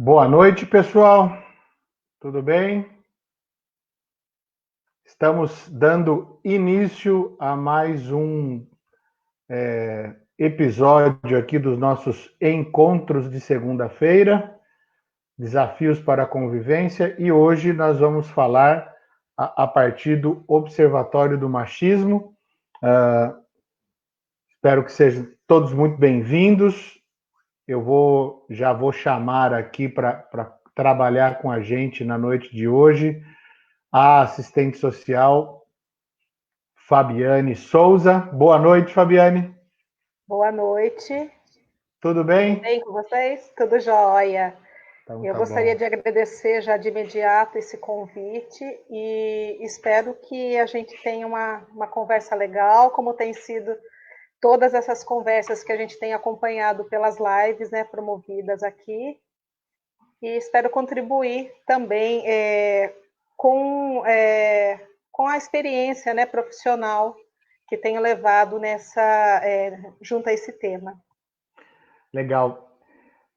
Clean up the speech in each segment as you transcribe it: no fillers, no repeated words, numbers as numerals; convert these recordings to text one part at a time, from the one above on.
Boa noite, pessoal. Tudo bem? Estamos dando início a mais um episódio aqui dos nossos encontros de segunda-feira, desafios para a convivência, e hoje nós vamos falar a partir do Observatório do Machismo. Espero que sejam todos muito bem-vindos. Já vou chamar aqui para trabalhar com a gente na noite de hoje a assistente social Fabiane Souza. Boa noite, Fabiane. Boa noite. Tudo Tudo bem? bem com vocês? Tudo jóia. Então Eu tá gostaria bom. de agradecer já de imediato esse convite e espero que a gente tenha uma conversa legal, como tem sido todas essas conversas que a gente tem acompanhado pelas lives, né, promovidas aqui. E espero contribuir também com a experiência, né, profissional que tenho levado junto a esse tema. Legal.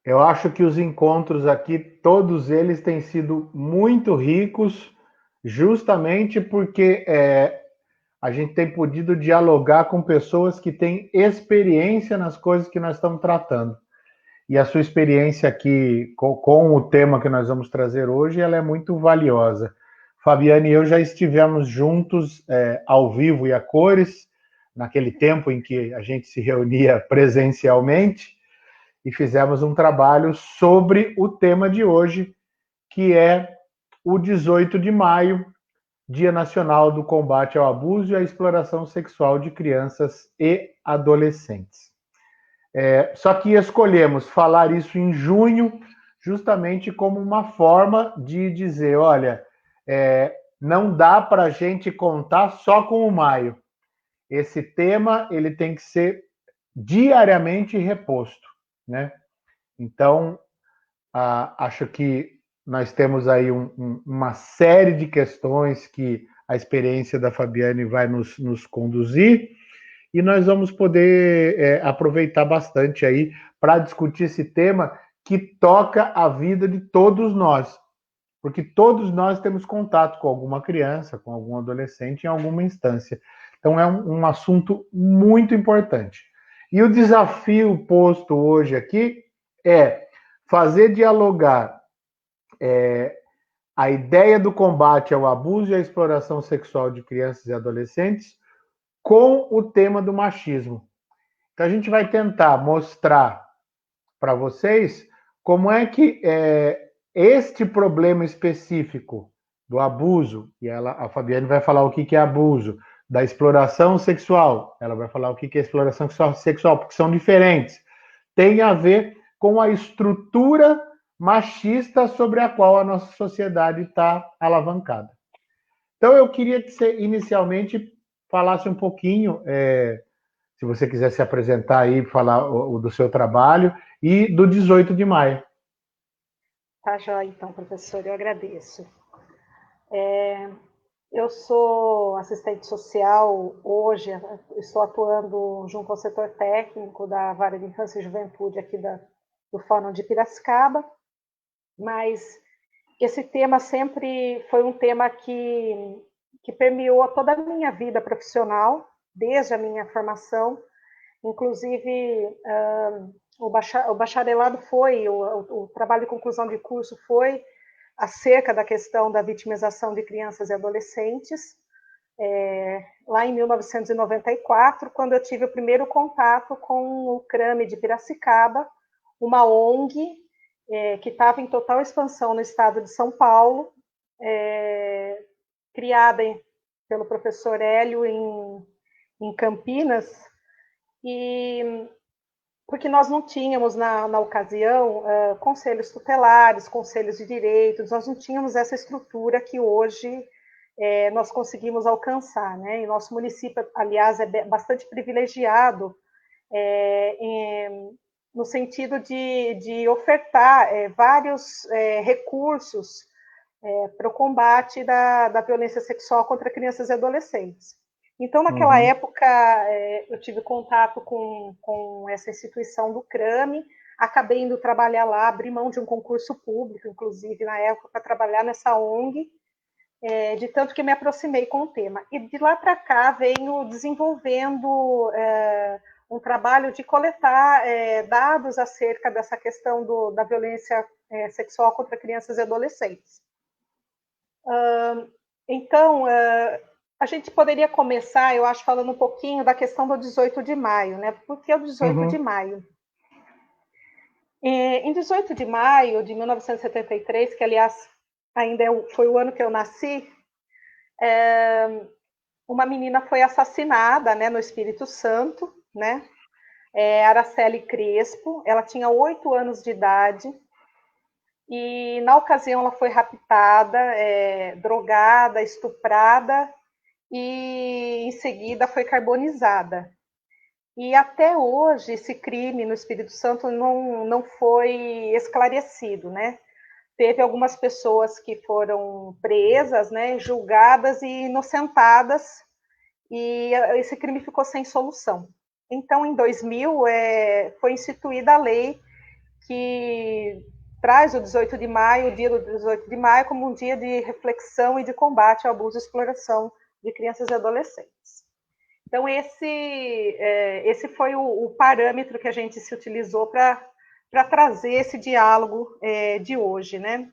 Eu acho que os encontros aqui, todos eles têm sido muito ricos, justamente porque a gente tem podido dialogar com pessoas que têm experiência nas coisas que nós estamos tratando. E a sua experiência aqui com o tema que nós vamos trazer hoje, ela é muito valiosa. Fabiane e eu já estivemos juntos ao vivo e a cores, naquele tempo em que a gente se reunia presencialmente, e fizemos um trabalho sobre o tema de hoje, que é o 18 de maio, Dia Nacional do Combate ao Abuso e à Exploração Sexual de Crianças e Adolescentes. Só que escolhemos falar isso em junho, justamente como uma forma de dizer, olha, não dá para a gente contar só com o maio. Esse tema ele tem que ser diariamente reposto, né? Então, acho que nós temos aí uma série de questões que a experiência da Fabiane vai nos conduzir, e nós vamos poder aproveitar bastante aí para discutir esse tema que toca a vida de todos nós, porque todos nós temos contato com alguma criança, com algum adolescente em alguma instância. Então é um assunto muito importante. E o desafio posto hoje aqui é fazer dialogar a ideia do combate ao abuso e à exploração sexual de crianças e adolescentes com o tema do machismo. Então a gente vai tentar mostrar para vocês como é que este problema específico do abuso, e a Fabiane vai falar o que é abuso, da exploração sexual, ela vai falar o que é exploração sexual, porque são diferentes, tem a ver com a estrutura machista sobre a qual a nossa sociedade está alavancada. Então eu queria que você inicialmente falasse um pouquinho, se você quiser se apresentar aí, falar do seu trabalho e do 18 de maio. Tá joia, então, professor, eu agradeço. Eu sou assistente social hoje, estou atuando junto ao setor técnico da Vara de Infância e Juventude aqui do Fórum de Piracicaba, mas esse tema sempre foi um tema que permeou toda a minha vida profissional, desde a minha formação. Inclusive, o bacharelado foi, o trabalho de conclusão de curso foi acerca da questão da vitimização de crianças e adolescentes, lá em 1994, quando eu tive o primeiro contato com o CRAME de Piracicaba, uma ONG que estava em total expansão no estado de São Paulo, criada pelo professor Hélio em Campinas, e porque nós não tínhamos, na ocasião, conselhos tutelares, conselhos de direitos, nós não tínhamos essa estrutura que hoje nós conseguimos alcançar, né? E nosso município, aliás, é bastante privilegiado no sentido de ofertar vários recursos para o combate da violência sexual contra crianças e adolescentes. Então, naquela época, eu tive contato com essa instituição do CRAME, acabei indo trabalhar lá, abri mão de um concurso público, inclusive, na época, para trabalhar nessa ONG, de tanto que me aproximei com o tema. E de lá para cá venho desenvolvendo um trabalho de coletar dados acerca dessa questão da violência sexual contra crianças e adolescentes. Então, a gente poderia começar, eu acho, falando um pouquinho da questão do 18 de maio, né? Por que o 18 de maio? Em 18 de maio de 1973, que, aliás, ainda foi o ano que eu nasci, uma menina foi assassinada, né, no Espírito Santo, né? Araceli Crespo, ela tinha 8 anos de idade, e na ocasião ela foi raptada, drogada, estuprada, e em seguida foi carbonizada. E até hoje esse crime no Espírito Santo não foi esclarecido, né? Teve algumas pessoas que foram presas, né, julgadas e inocentadas, e esse crime ficou sem solução. Então, em 2000, foi instituída a lei que traz o 18 de maio, o dia do 18 de maio, como um dia de reflexão e de combate ao abuso e exploração de crianças e adolescentes. Então, esse foi o parâmetro que a gente se utilizou para trazer esse diálogo de hoje, né?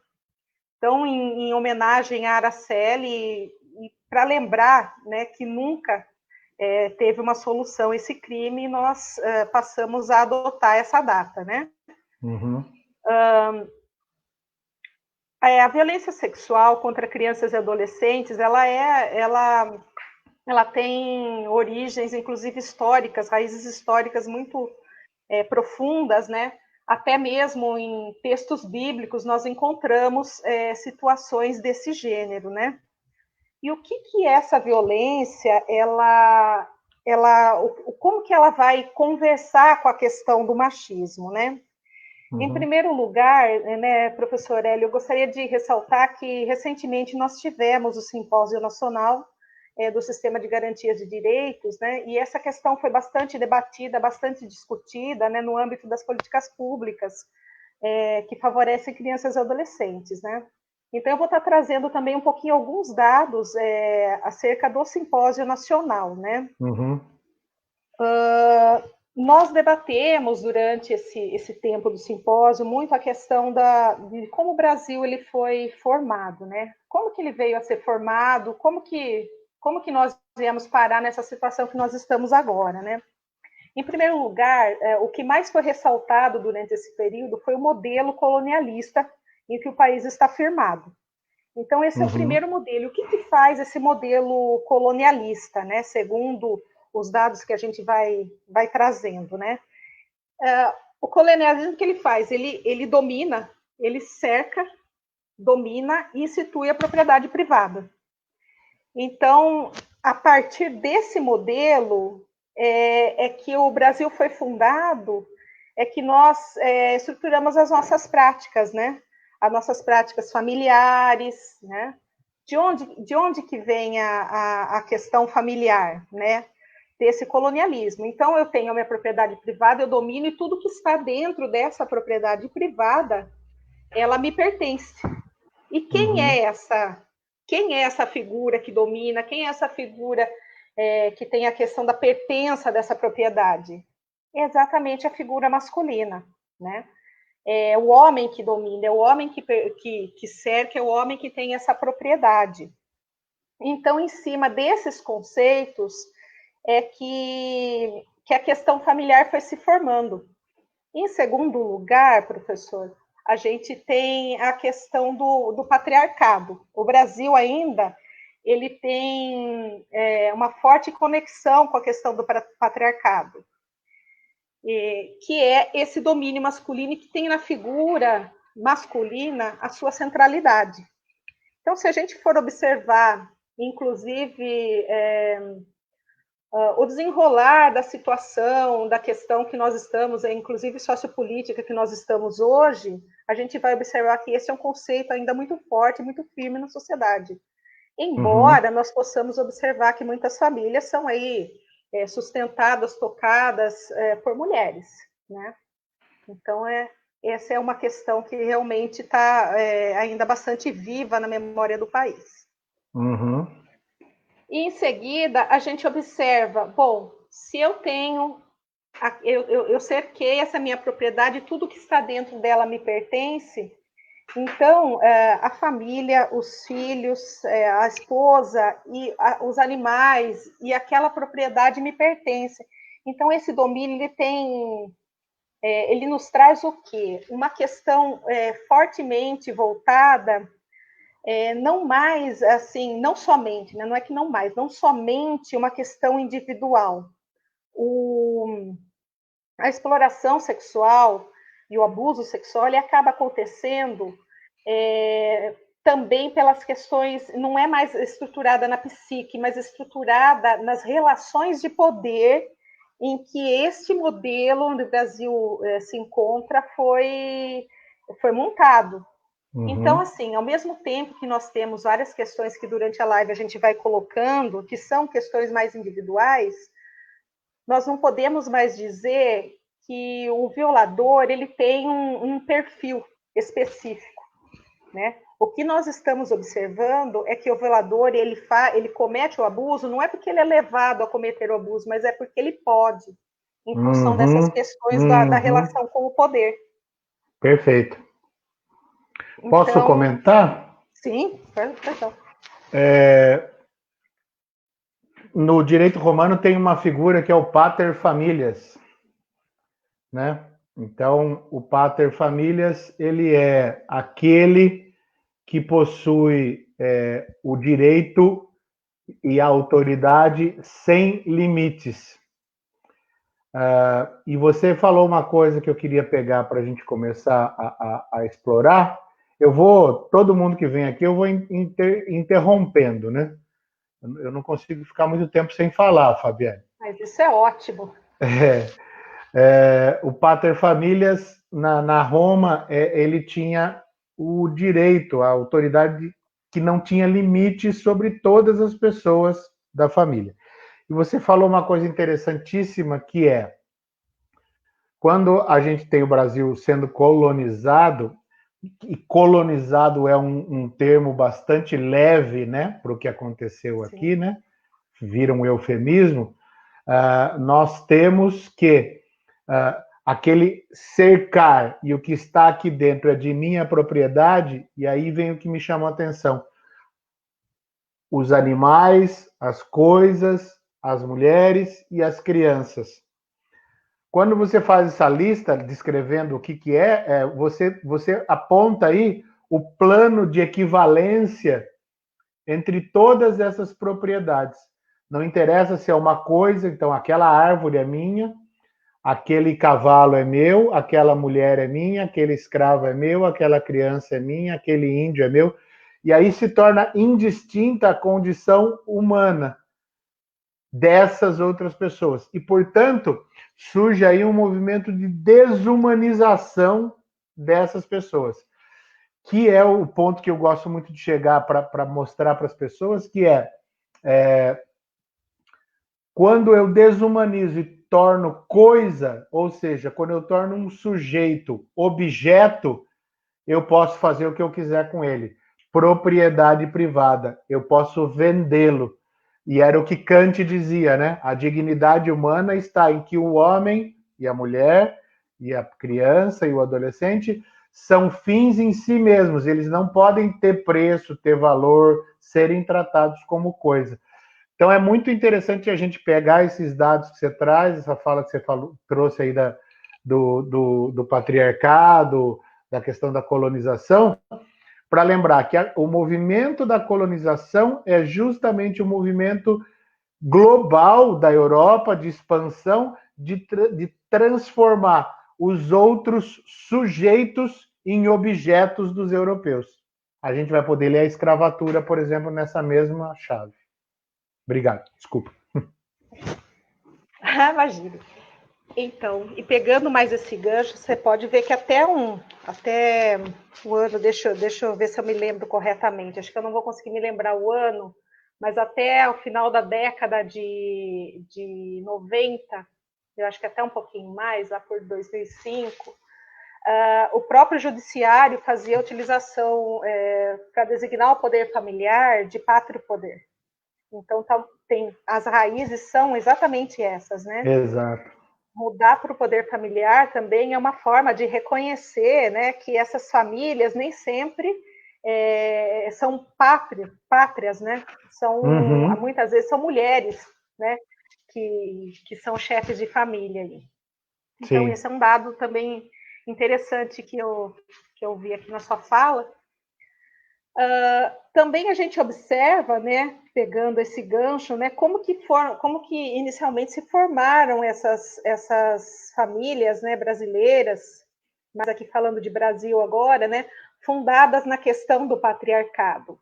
Então, em homenagem à Araceli, e para lembrar, né, que nunca teve uma solução esse crime, nós passamos a adotar essa data, né? Uhum. A violência sexual contra crianças e adolescentes, ela tem origens, inclusive históricas, raízes históricas muito profundas, né? Até mesmo em textos bíblicos nós encontramos situações desse gênero, né? E o que é essa violência? Como que ela vai conversar com a questão do machismo, né? Uhum. Em primeiro lugar, né, professor Hélio, eu gostaria de ressaltar que recentemente nós tivemos o Simpósio Nacional do Sistema de Garantias de Direitos, né, e essa questão foi bastante debatida, bastante discutida, né, no âmbito das políticas públicas que favorecem crianças e adolescentes, né. Então, eu vou estar trazendo também um pouquinho alguns dados acerca do Simpósio Nacional, né. Uhum. Nós debatemos durante esse tempo do simpósio muito a questão de como o Brasil ele foi formado, né? Como que ele veio a ser formado, como que nós viemos parar nessa situação que nós estamos agora, né? Em primeiro lugar, o que mais foi ressaltado durante esse período foi o modelo colonialista em que o país está firmado. Então, esse é o primeiro modelo. O que faz esse modelo colonialista, né? Segundo os dados que a gente vai trazendo, né? O colonialismo que ele faz, ele domina, ele cerca, domina e institui a propriedade privada. Então, a partir desse modelo que o Brasil foi fundado, que nós estruturamos as nossas práticas, né? As nossas práticas familiares, né? De onde que vem a questão familiar, né? Desse colonialismo. Então, eu tenho a minha propriedade privada, eu domino, e tudo que está dentro dessa propriedade privada, ela me pertence. E quem é essa figura que domina? Quem é essa figura que tem a questão da pertença dessa propriedade? É exatamente a figura masculina, né? É o homem que domina, é o homem que cerca, é o homem que tem essa propriedade. Então, em cima desses conceitos, que a questão familiar foi se formando. Em segundo lugar, professor, a gente tem a questão do patriarcado. O Brasil ainda ele tem uma forte conexão com a questão do patriarcado, que é esse domínio masculino que tem na figura masculina a sua centralidade. Então, se a gente for observar, inclusive, o desenrolar da situação, da questão que nós estamos, inclusive sociopolítica que nós estamos hoje, a gente vai observar que esse é um conceito ainda muito forte, muito firme na sociedade. Embora nós possamos observar que muitas famílias são aí sustentadas, tocadas por mulheres, né? Então, essa é uma questão que realmente está ainda bastante viva na memória do país. Uhum. E, em seguida, a gente observa, bom, se eu tenho, eu cerquei essa minha propriedade, tudo que está dentro dela me pertence, então, a família, os filhos, a esposa e os animais e aquela propriedade me pertence. Então, esse domínio ele nos traz o quê? Uma questão fortemente voltada, não mais assim, não somente, né? Não é que não mais, não somente uma questão individual. A exploração sexual e o abuso sexual ele acaba acontecendo também pelas questões, não é mais estruturada na psique, mas estruturada nas relações de poder em que este modelo onde o Brasil se encontra foi montado. Então, Uhum. assim, ao mesmo tempo que nós temos várias questões que durante a live a gente vai colocando, que são questões mais individuais, nós não podemos mais dizer que o violador ele tem um perfil específico, né? O que nós estamos observando é que o violador ele comete o abuso não é porque ele é levado a cometer o abuso, mas é porque ele pode, em função dessas Uhum. questões da Uhum. relação com o poder. Perfeito. Posso Então, comentar? sim, perdão. No direito romano tem uma figura que é o pater familias, né? Então, o pater familias, ele é aquele que possui o direito e a autoridade sem limites. E você falou uma coisa que eu queria pegar para a gente começar a explorar. Todo mundo que vem aqui, eu vou interrompendo, né? Eu não consigo ficar muito tempo sem falar, Fabiane. Mas isso é ótimo. O pater familias, na Roma, ele tinha o direito, a autoridade que não tinha limites sobre todas as pessoas da família. E você falou uma coisa interessantíssima, que é, quando a gente tem o Brasil sendo colonizado, e colonizado é um termo bastante leve, né, para o que aconteceu aqui, Sim. né, vira um eufemismo, nós temos que aquele cercar e o que está aqui dentro é de minha propriedade, e aí vem o que me chamou a atenção. Os animais, as coisas, as mulheres e as crianças. Quando você faz essa lista descrevendo o que você aponta aí o plano de equivalência entre todas essas propriedades. Não interessa se é uma coisa, então aquela árvore é minha, aquele cavalo é meu, aquela mulher é minha, aquele escravo é meu, aquela criança é minha, aquele índio é meu. E aí se torna indistinta a condição humana dessas outras pessoas. E, portanto, surge aí um movimento de desumanização dessas pessoas, que é o ponto que eu gosto muito de chegar para mostrar para as pessoas, que quando eu desumanizo e torno coisa, ou seja, quando eu torno um sujeito objeto, eu posso fazer o que eu quiser com ele. Propriedade privada, eu posso vendê-lo. E era o que Kant dizia, né? A dignidade humana está em que o homem e a mulher e a criança e o adolescente são fins em si mesmos, eles não podem ter preço, ter valor, serem tratados como coisa. Então é muito interessante a gente pegar esses dados que você traz, essa fala que você trouxe aí do patriarcado, da questão da colonização, para lembrar que o movimento da colonização é justamente o movimento global da Europa de expansão, de transformar os outros sujeitos em objetos dos europeus. A gente vai poder ler a escravatura, por exemplo, nessa mesma chave. Obrigado, desculpa. Imagina. Então, e pegando mais esse gancho, você pode ver que até o ano, deixa eu ver se eu me lembro corretamente, acho que eu não vou conseguir me lembrar o ano, mas até o final da década de 90, eu acho que até um pouquinho mais, lá por 2005, o próprio judiciário fazia a utilização para designar o poder familiar de pátrio poder. Então, as raízes são exatamente essas, né? Exato. Mudar para o poder familiar também é uma forma de reconhecer, né, que essas famílias nem sempre são pátrias, né? Muitas vezes são mulheres, né, que são chefes de família. Então, Sim. esse é um dado também interessante que eu vi aqui na sua fala. Também a gente observa, né, pegando esse gancho, né, como que inicialmente se formaram essas famílias, né, brasileiras, mas aqui falando de Brasil agora, né, fundadas na questão do patriarcado.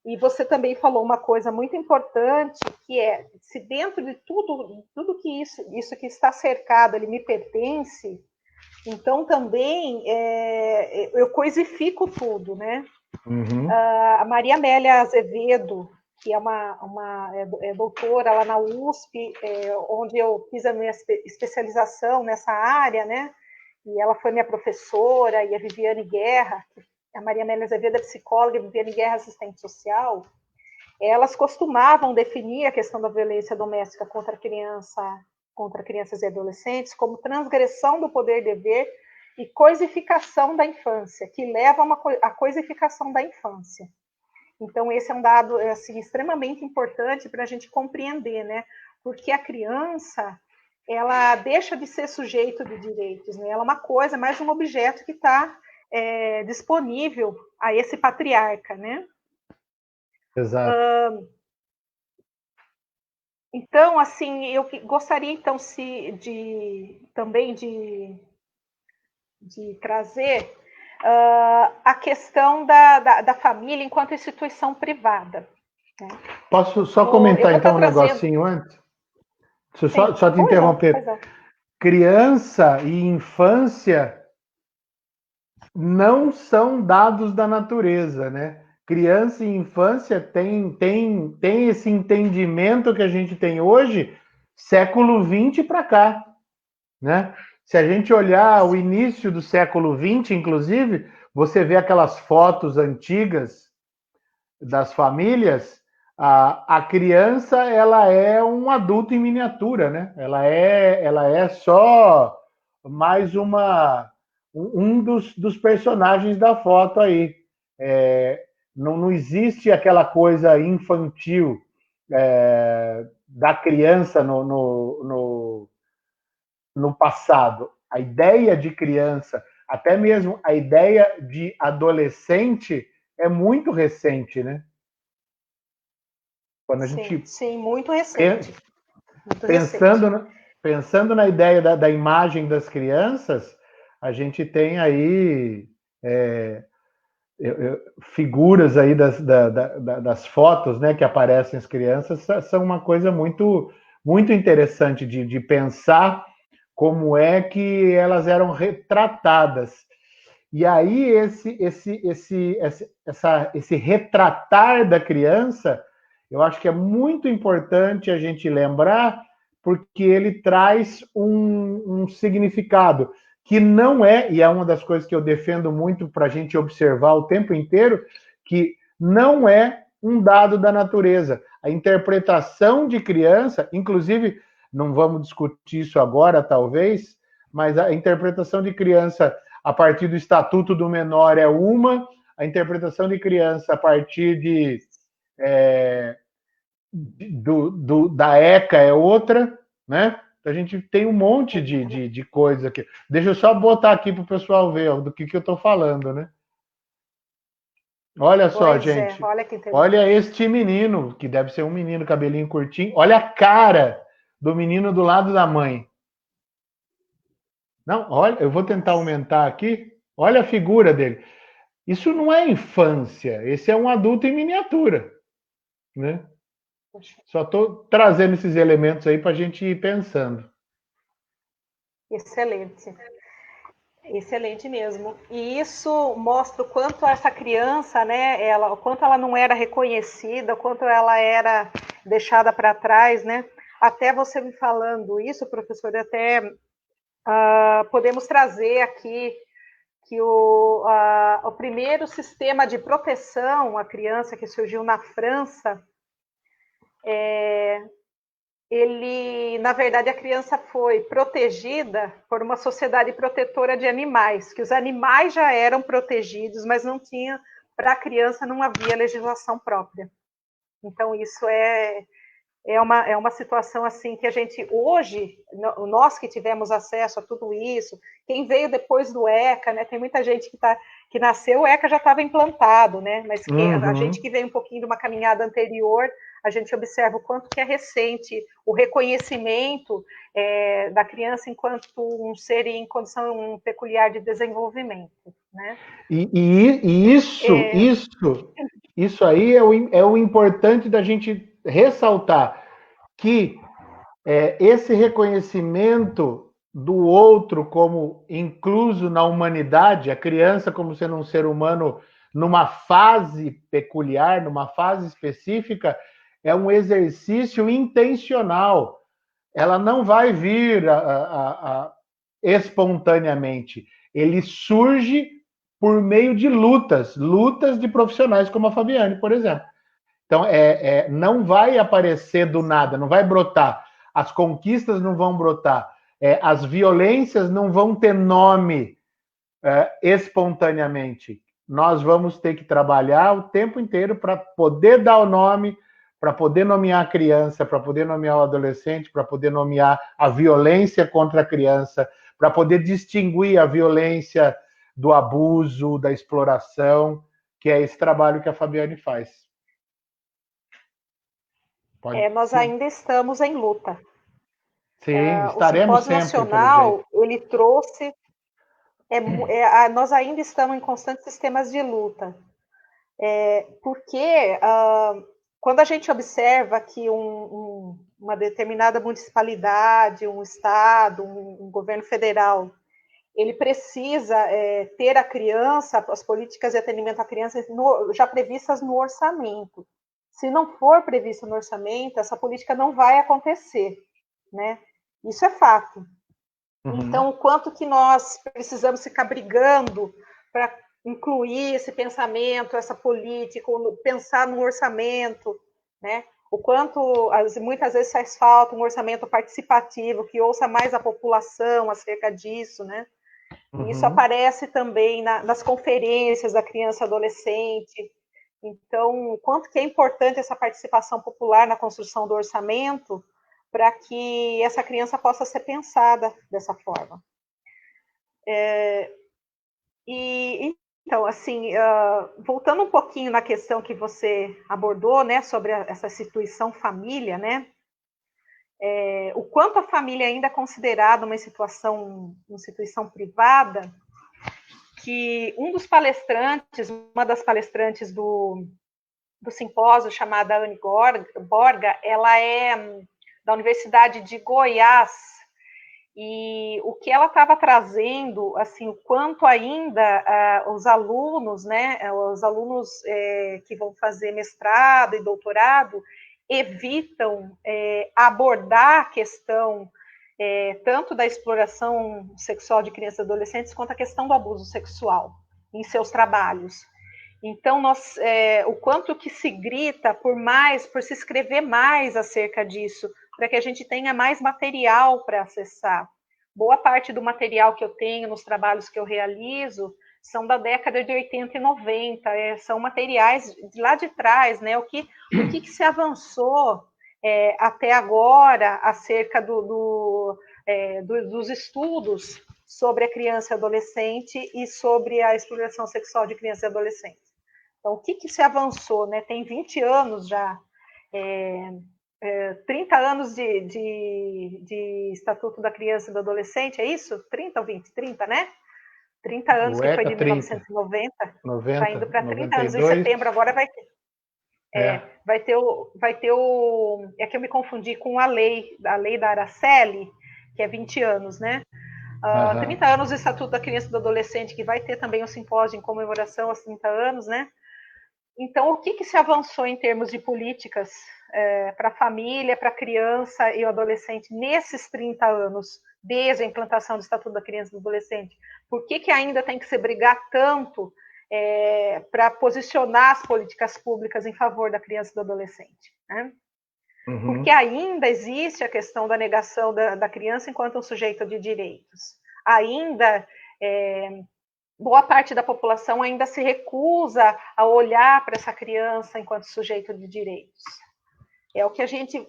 E você também falou uma coisa muito importante, que é, se dentro de tudo que isso que está cercado, ele me pertence, então também eu coisifico tudo, né? Uhum. A Maria Amélia Azevedo, que é doutora lá na USP, onde eu fiz a minha especialização nessa área, né? E ela foi minha professora, e a Viviane Guerra, a Maria Amélia Azevedo é psicóloga, e a Viviane Guerra é assistente social, elas costumavam definir a questão da violência doméstica contra crianças e adolescentes como transgressão do poder-dever e coisificação da infância, que leva à coisificação da infância. Então, esse é um dado assim, extremamente importante para a gente compreender, né? Porque a criança, ela deixa de ser sujeito de direitos, né? Ela é uma coisa, mais um objeto que está disponível a esse patriarca, né? Exato. Então, assim, eu gostaria então também de trazer a questão da família enquanto instituição privada. Né? Posso só eu comentar vou então estar um trazendo. negocinho antes? Deixa eu Sim, só te pois não, interromper. pois não. Criança e infância não são dados da natureza, né? Criança e infância tem esse entendimento que a gente tem hoje, século XX para cá, né? Se a gente olhar o início do século XX, inclusive, você vê aquelas fotos antigas das famílias, a criança ela é um adulto em miniatura, né? Ela é só mais um dos personagens da foto aí. Não existe aquela coisa infantil da criança no passado. A ideia de criança, até mesmo a ideia de adolescente, é muito recente, né? Quando a gente sim, muito recente. Muito pensando, recente. pensando na ideia da imagem das crianças, a gente tem aí figuras aí das fotos, né, que aparecem as crianças, são uma coisa muito interessante de pensar como é que elas eram retratadas. E aí esse retratar da criança, eu acho que é muito importante a gente lembrar, porque ele traz um significado que não é, e é uma das coisas que eu defendo muito para a gente observar o tempo inteiro, que não é um dado da natureza. A interpretação de criança, inclusive, não vamos discutir isso agora, talvez, mas a interpretação de criança a partir do Estatuto do Menor é uma, a interpretação de criança a partir da ECA é outra, né? A gente tem um monte de coisa aqui. Deixa eu só botar aqui para o pessoal ver do que eu estou falando, né? Olha só, gente. Olha que interessante. Olha este menino, que deve ser um menino, cabelinho curtinho. Olha a cara do menino do lado da mãe. Não, olha, eu vou tentar aumentar aqui. Olha a figura dele. Isso não é infância, esse é um adulto em miniatura, né? Só estou trazendo esses elementos aí para a gente ir pensando. Excelente. Excelente mesmo. E isso mostra o quanto essa criança, né, o quanto ela não era reconhecida, o quanto ela era deixada para trás, né? Até você me falando isso, professor, até podemos trazer aqui que o primeiro sistema de proteção à criança que surgiu na França, na verdade, a criança foi protegida por uma sociedade protetora de animais, que os animais já eram protegidos, mas não tinha, para a criança não havia legislação própria. Então, isso é uma situação assim que a gente, hoje, nós que tivemos acesso a tudo isso, quem veio depois do ECA, né, tem muita gente que nasceu, o ECA já estava implantado, né, mas a gente que veio um pouquinho de uma caminhada anterior, a gente observa o quanto que é recente o reconhecimento da criança enquanto um ser em condição peculiar de desenvolvimento, né? E isso aí é o importante da gente ressaltar, que esse reconhecimento do outro como incluso na humanidade, a criança como sendo um ser humano numa fase peculiar, numa fase específica, é um exercício intencional. Ela não vai vir espontaneamente. Ele surge por meio de lutas de profissionais como a Fabiane, por exemplo. Então, não vai aparecer do nada, não vai brotar. As conquistas não vão brotar. As violências não vão ter nome espontaneamente. Nós vamos ter que trabalhar o tempo inteiro para poder dar o nome, para poder nomear a criança, para poder nomear o adolescente, para poder nomear a violência contra a criança, para poder distinguir a violência do abuso, da exploração, que é esse trabalho que a Fabiane faz. Nós ainda estamos em luta. Sim, estaremos o Simpósio sempre, Nacional, ele trouxe... nós ainda estamos em constantes sistemas de luta. Porque quando a gente observa que uma determinada municipalidade, um estado, um governo federal, ele precisa ter a criança, as políticas de atendimento à criança já previstas no orçamento. Se não for previsto no orçamento, essa política não vai acontecer, né? Isso é fato. Então, o quanto que nós precisamos ficar brigando para incluir esse pensamento, essa política, pensar no orçamento, né? O quanto, muitas vezes, faz falta um orçamento participativo, que ouça mais a população acerca disso, né? E isso aparece também nas conferências da criança e adolescente. Então, o quanto que é importante essa participação popular na construção do orçamento, para que essa criança possa ser pensada dessa forma. Então, assim, voltando um pouquinho na questão que você abordou, né, sobre essa instituição família, né, o quanto a família ainda é considerada uma instituição privada, que uma das palestrantes do simpósio, chamada Anne Borga, ela é da Universidade de Goiás, e o que ela estava trazendo, assim, o quanto ainda os alunos, né, que vão fazer mestrado e doutorado, evitam abordar a questão tanto da exploração sexual de crianças e adolescentes, quanto a questão do abuso sexual em seus trabalhos. Então, o quanto que se grita por se escrever mais acerca disso, para que a gente tenha mais material para acessar. Boa parte do material que eu tenho nos trabalhos que eu realizo são da década de 80 e 90, são materiais de lá de trás, né? O que se avançou até agora acerca dos estudos sobre a criança e adolescente e sobre a exploração sexual de crianças e adolescentes. Então, o que se avançou, né? Tem 20 anos já, 30 anos de Estatuto da Criança e do Adolescente, é isso? 30 ou 20? 30, né? 30 anos, que foi de 1990, está indo para 30 anos. Em setembro agora vai ter. Vai ter o... É que eu me confundi com a lei da Araceli, que é 20 anos, né? 30 anos do Estatuto da Criança e do Adolescente, que vai ter também um simpósio em comemoração aos 30 anos, né? Então, o que se avançou em termos de políticas para a família, para a criança e o adolescente nesses 30 anos, desde a implantação do Estatuto da Criança e do Adolescente? Por que ainda tem que se brigar tanto para posicionar as políticas públicas em favor da criança e do adolescente? Né? Porque ainda existe a questão da negação da criança enquanto um sujeito de direitos. Ainda boa parte da população ainda se recusa a olhar para essa criança enquanto sujeito de direitos. É o que a gente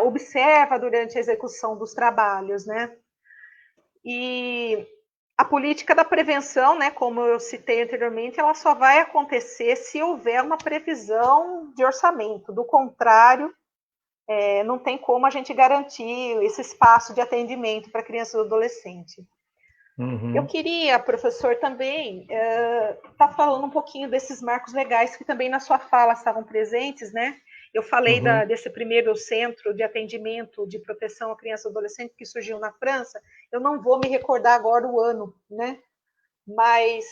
observa durante a execução dos trabalhos, né? E a política da prevenção, né, como eu citei anteriormente, ela só vai acontecer se houver uma previsão de orçamento. Do contrário, não tem como a gente garantir esse espaço de atendimento para criança e adolescente. Eu queria, professor, também estar falando um pouquinho desses marcos legais que também na sua fala estavam presentes, né? Eu falei desse primeiro centro de atendimento de proteção à criança e adolescente que surgiu na França. Eu não vou me recordar agora o ano, né? Mas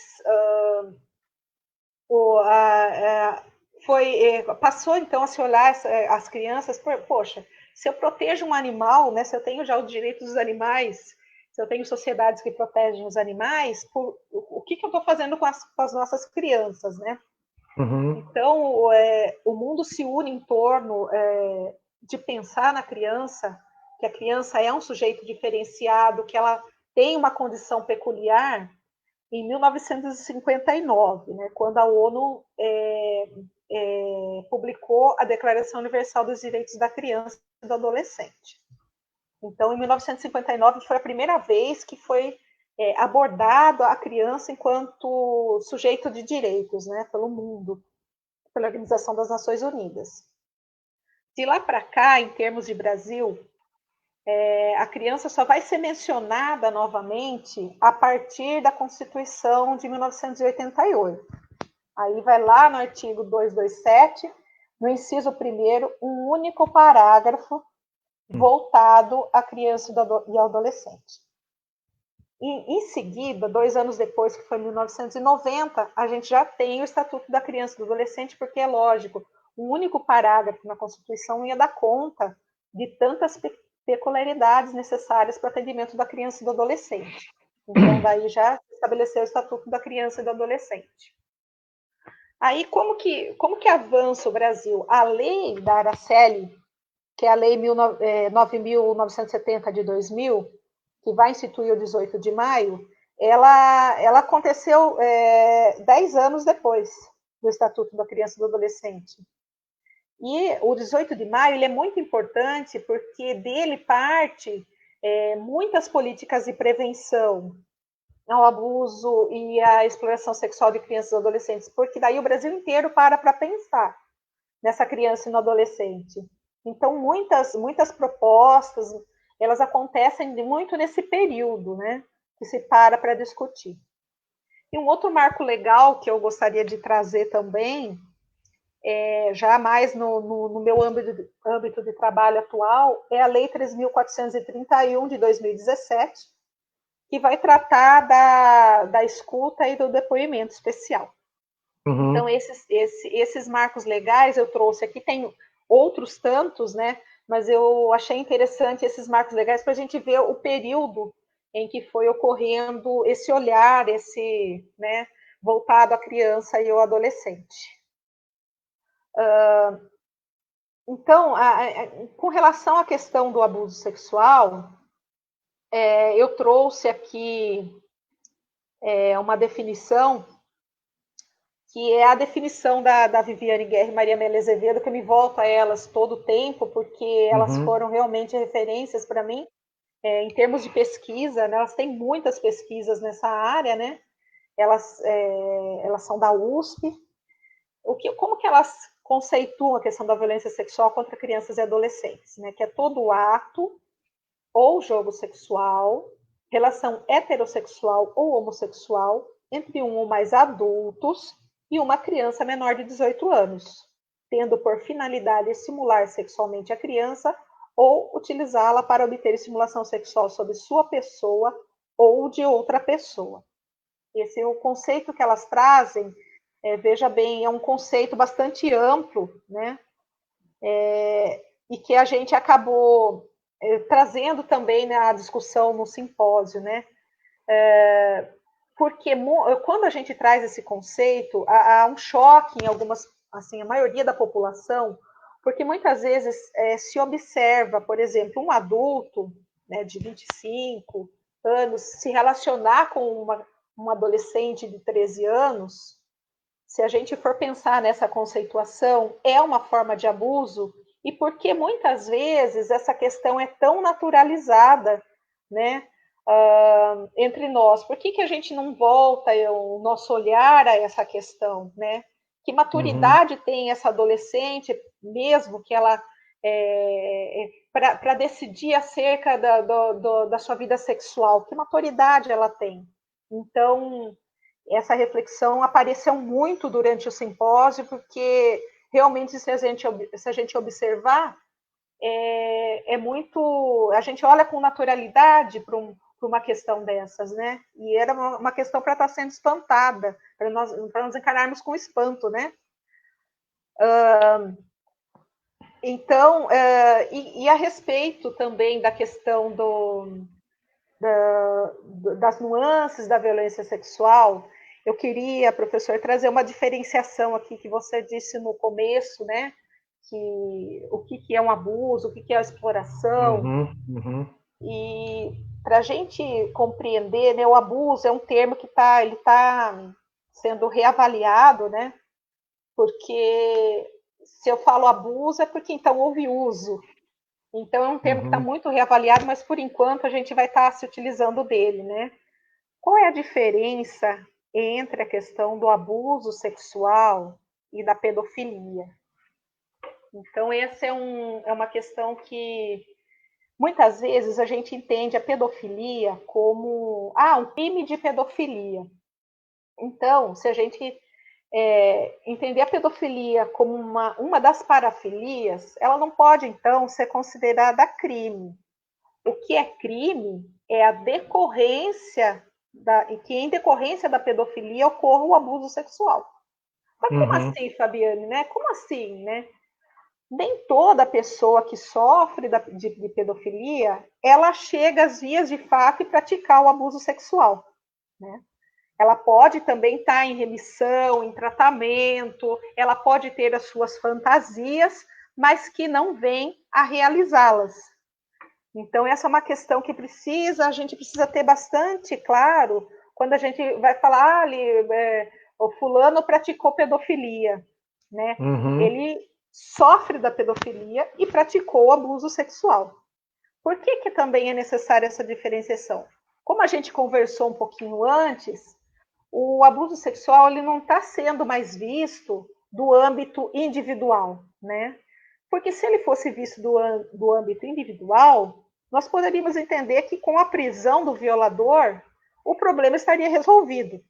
passou então a se olhar as crianças, poxa, se eu protejo um animal, né? Se eu tenho já os direitos dos animais, se eu tenho sociedades que protegem os animais, o que eu estou fazendo com as nossas crianças, né? Então, o mundo se une em torno de pensar na criança, que a criança é um sujeito diferenciado, que ela tem uma condição peculiar, em 1959, né, quando a ONU publicou a Declaração Universal dos Direitos da Criança e do Adolescente. Então, em 1959 foi a primeira vez que foi abordado a criança enquanto sujeito de direitos, né, pelo mundo, pela Organização das Nações Unidas. De lá para cá, em termos de Brasil, a criança só vai ser mencionada novamente a partir da Constituição de 1988. Aí vai lá no artigo 227, no inciso 1º, um único parágrafo voltado à criança e ao adolescente. E, em seguida, 2 anos depois, que foi em 1990, a gente já tem o Estatuto da Criança e do Adolescente, porque é lógico, um único parágrafo na Constituição ia dar conta de tantas peculiaridades necessárias para o atendimento da criança e do adolescente. Então, daí já estabeleceu o Estatuto da Criança e do Adolescente. Aí, como que avança o Brasil? A lei da Araceli, que é a Lei 9.970 de 2000, que vai instituir o 18 de maio, ela aconteceu 10 anos depois do Estatuto da Criança e do Adolescente. E o 18 de maio ele é muito importante porque dele parte muitas políticas de prevenção ao abuso e à exploração sexual de crianças e adolescentes, porque daí o Brasil inteiro para pensar nessa criança e no adolescente. Então, muitas propostas, elas acontecem muito nesse período, né, que se para discutir. E um outro marco legal que eu gostaria de trazer também, já mais no meu âmbito de trabalho atual, é a Lei 3.431 de 2017, que vai tratar da escuta e do depoimento especial. Então, esses marcos legais eu trouxe aqui, tem outros tantos, né? Mas eu achei interessante esses marcos legais para a gente ver o período em que foi ocorrendo esse olhar, né, voltado à criança e ao adolescente. Então, com relação à questão do abuso sexual, eu trouxe aqui uma definição que é a definição da Viviane Guerra e Maria Amélia Azevedo, que eu me volto a elas todo o tempo, porque elas foram realmente referências para mim, em termos de pesquisa, né? Elas têm muitas pesquisas nessa área, né? Elas são da USP. Como que elas conceituam a questão da violência sexual contra crianças e adolescentes, né? Que é todo ato ou jogo sexual, relação heterossexual ou homossexual entre um ou mais adultos e uma criança menor de 18 anos, tendo por finalidade estimular sexualmente a criança ou utilizá-la para obter estimulação sexual sobre sua pessoa ou de outra pessoa. Esse é o conceito que elas trazem veja bem, é um conceito bastante amplo, né? E que a gente acabou trazendo também na discussão no simpósio, né? Porque quando a gente traz esse conceito, há um choque em algumas, assim, a maioria da população, porque muitas vezes se observa, por exemplo, um adulto, né, de 25 anos se relacionar com uma adolescente de 13 anos, se a gente for pensar nessa conceituação, é uma forma de abuso, e porque muitas vezes essa questão é tão naturalizada, né, entre nós. Por que a gente não volta o nosso olhar a essa questão, né? Que maturidade tem essa adolescente, mesmo que ela para decidir acerca da sua vida sexual, que maturidade ela tem? Então, essa reflexão apareceu muito durante o simpósio, porque realmente, se a gente observar, muito. A gente olha com naturalidade para uma questão dessas, né? E era uma questão para estar sendo espantada, para nós encararmos com espanto, né? Então, e a respeito também da questão das nuances da violência sexual, eu queria, professor, trazer uma diferenciação aqui que você disse no começo, né? Que o que é um abuso, o que é a exploração. E para a gente compreender, né, o abuso é um termo que ele tá sendo reavaliado, né? Porque se eu falo abuso é porque então houve uso. Então é um termo que está muito reavaliado, mas por enquanto a gente vai estar se utilizando dele, né? Qual é a diferença entre a questão do abuso sexual e da pedofilia? Então, essa é uma questão que muitas vezes a gente entende a pedofilia como um crime de pedofilia. Então, se a gente entender a pedofilia como uma das parafilias, ela não pode, então, ser considerada crime. O que é crime é a decorrência que em decorrência da pedofilia ocorra o abuso sexual. Mas como assim, Fabiane, né? Como assim, né? Nem toda pessoa que sofre de pedofilia, ela chega às vias de fato e praticar o abuso sexual, né? Ela pode também estar em remissão, em tratamento, ela pode ter as suas fantasias, mas que não vem a realizá-las. Então, essa é uma questão que a gente precisa ter bastante claro quando a gente vai falar, o fulano praticou pedofilia, né? Ele sofre da pedofilia e praticou o abuso sexual. Por que também é necessária essa diferenciação? Como a gente conversou um pouquinho antes, o abuso sexual ele não está sendo mais visto do âmbito individual, né? Porque se ele fosse visto do âmbito individual, nós poderíamos entender que com a prisão do violador, o problema estaria resolvido.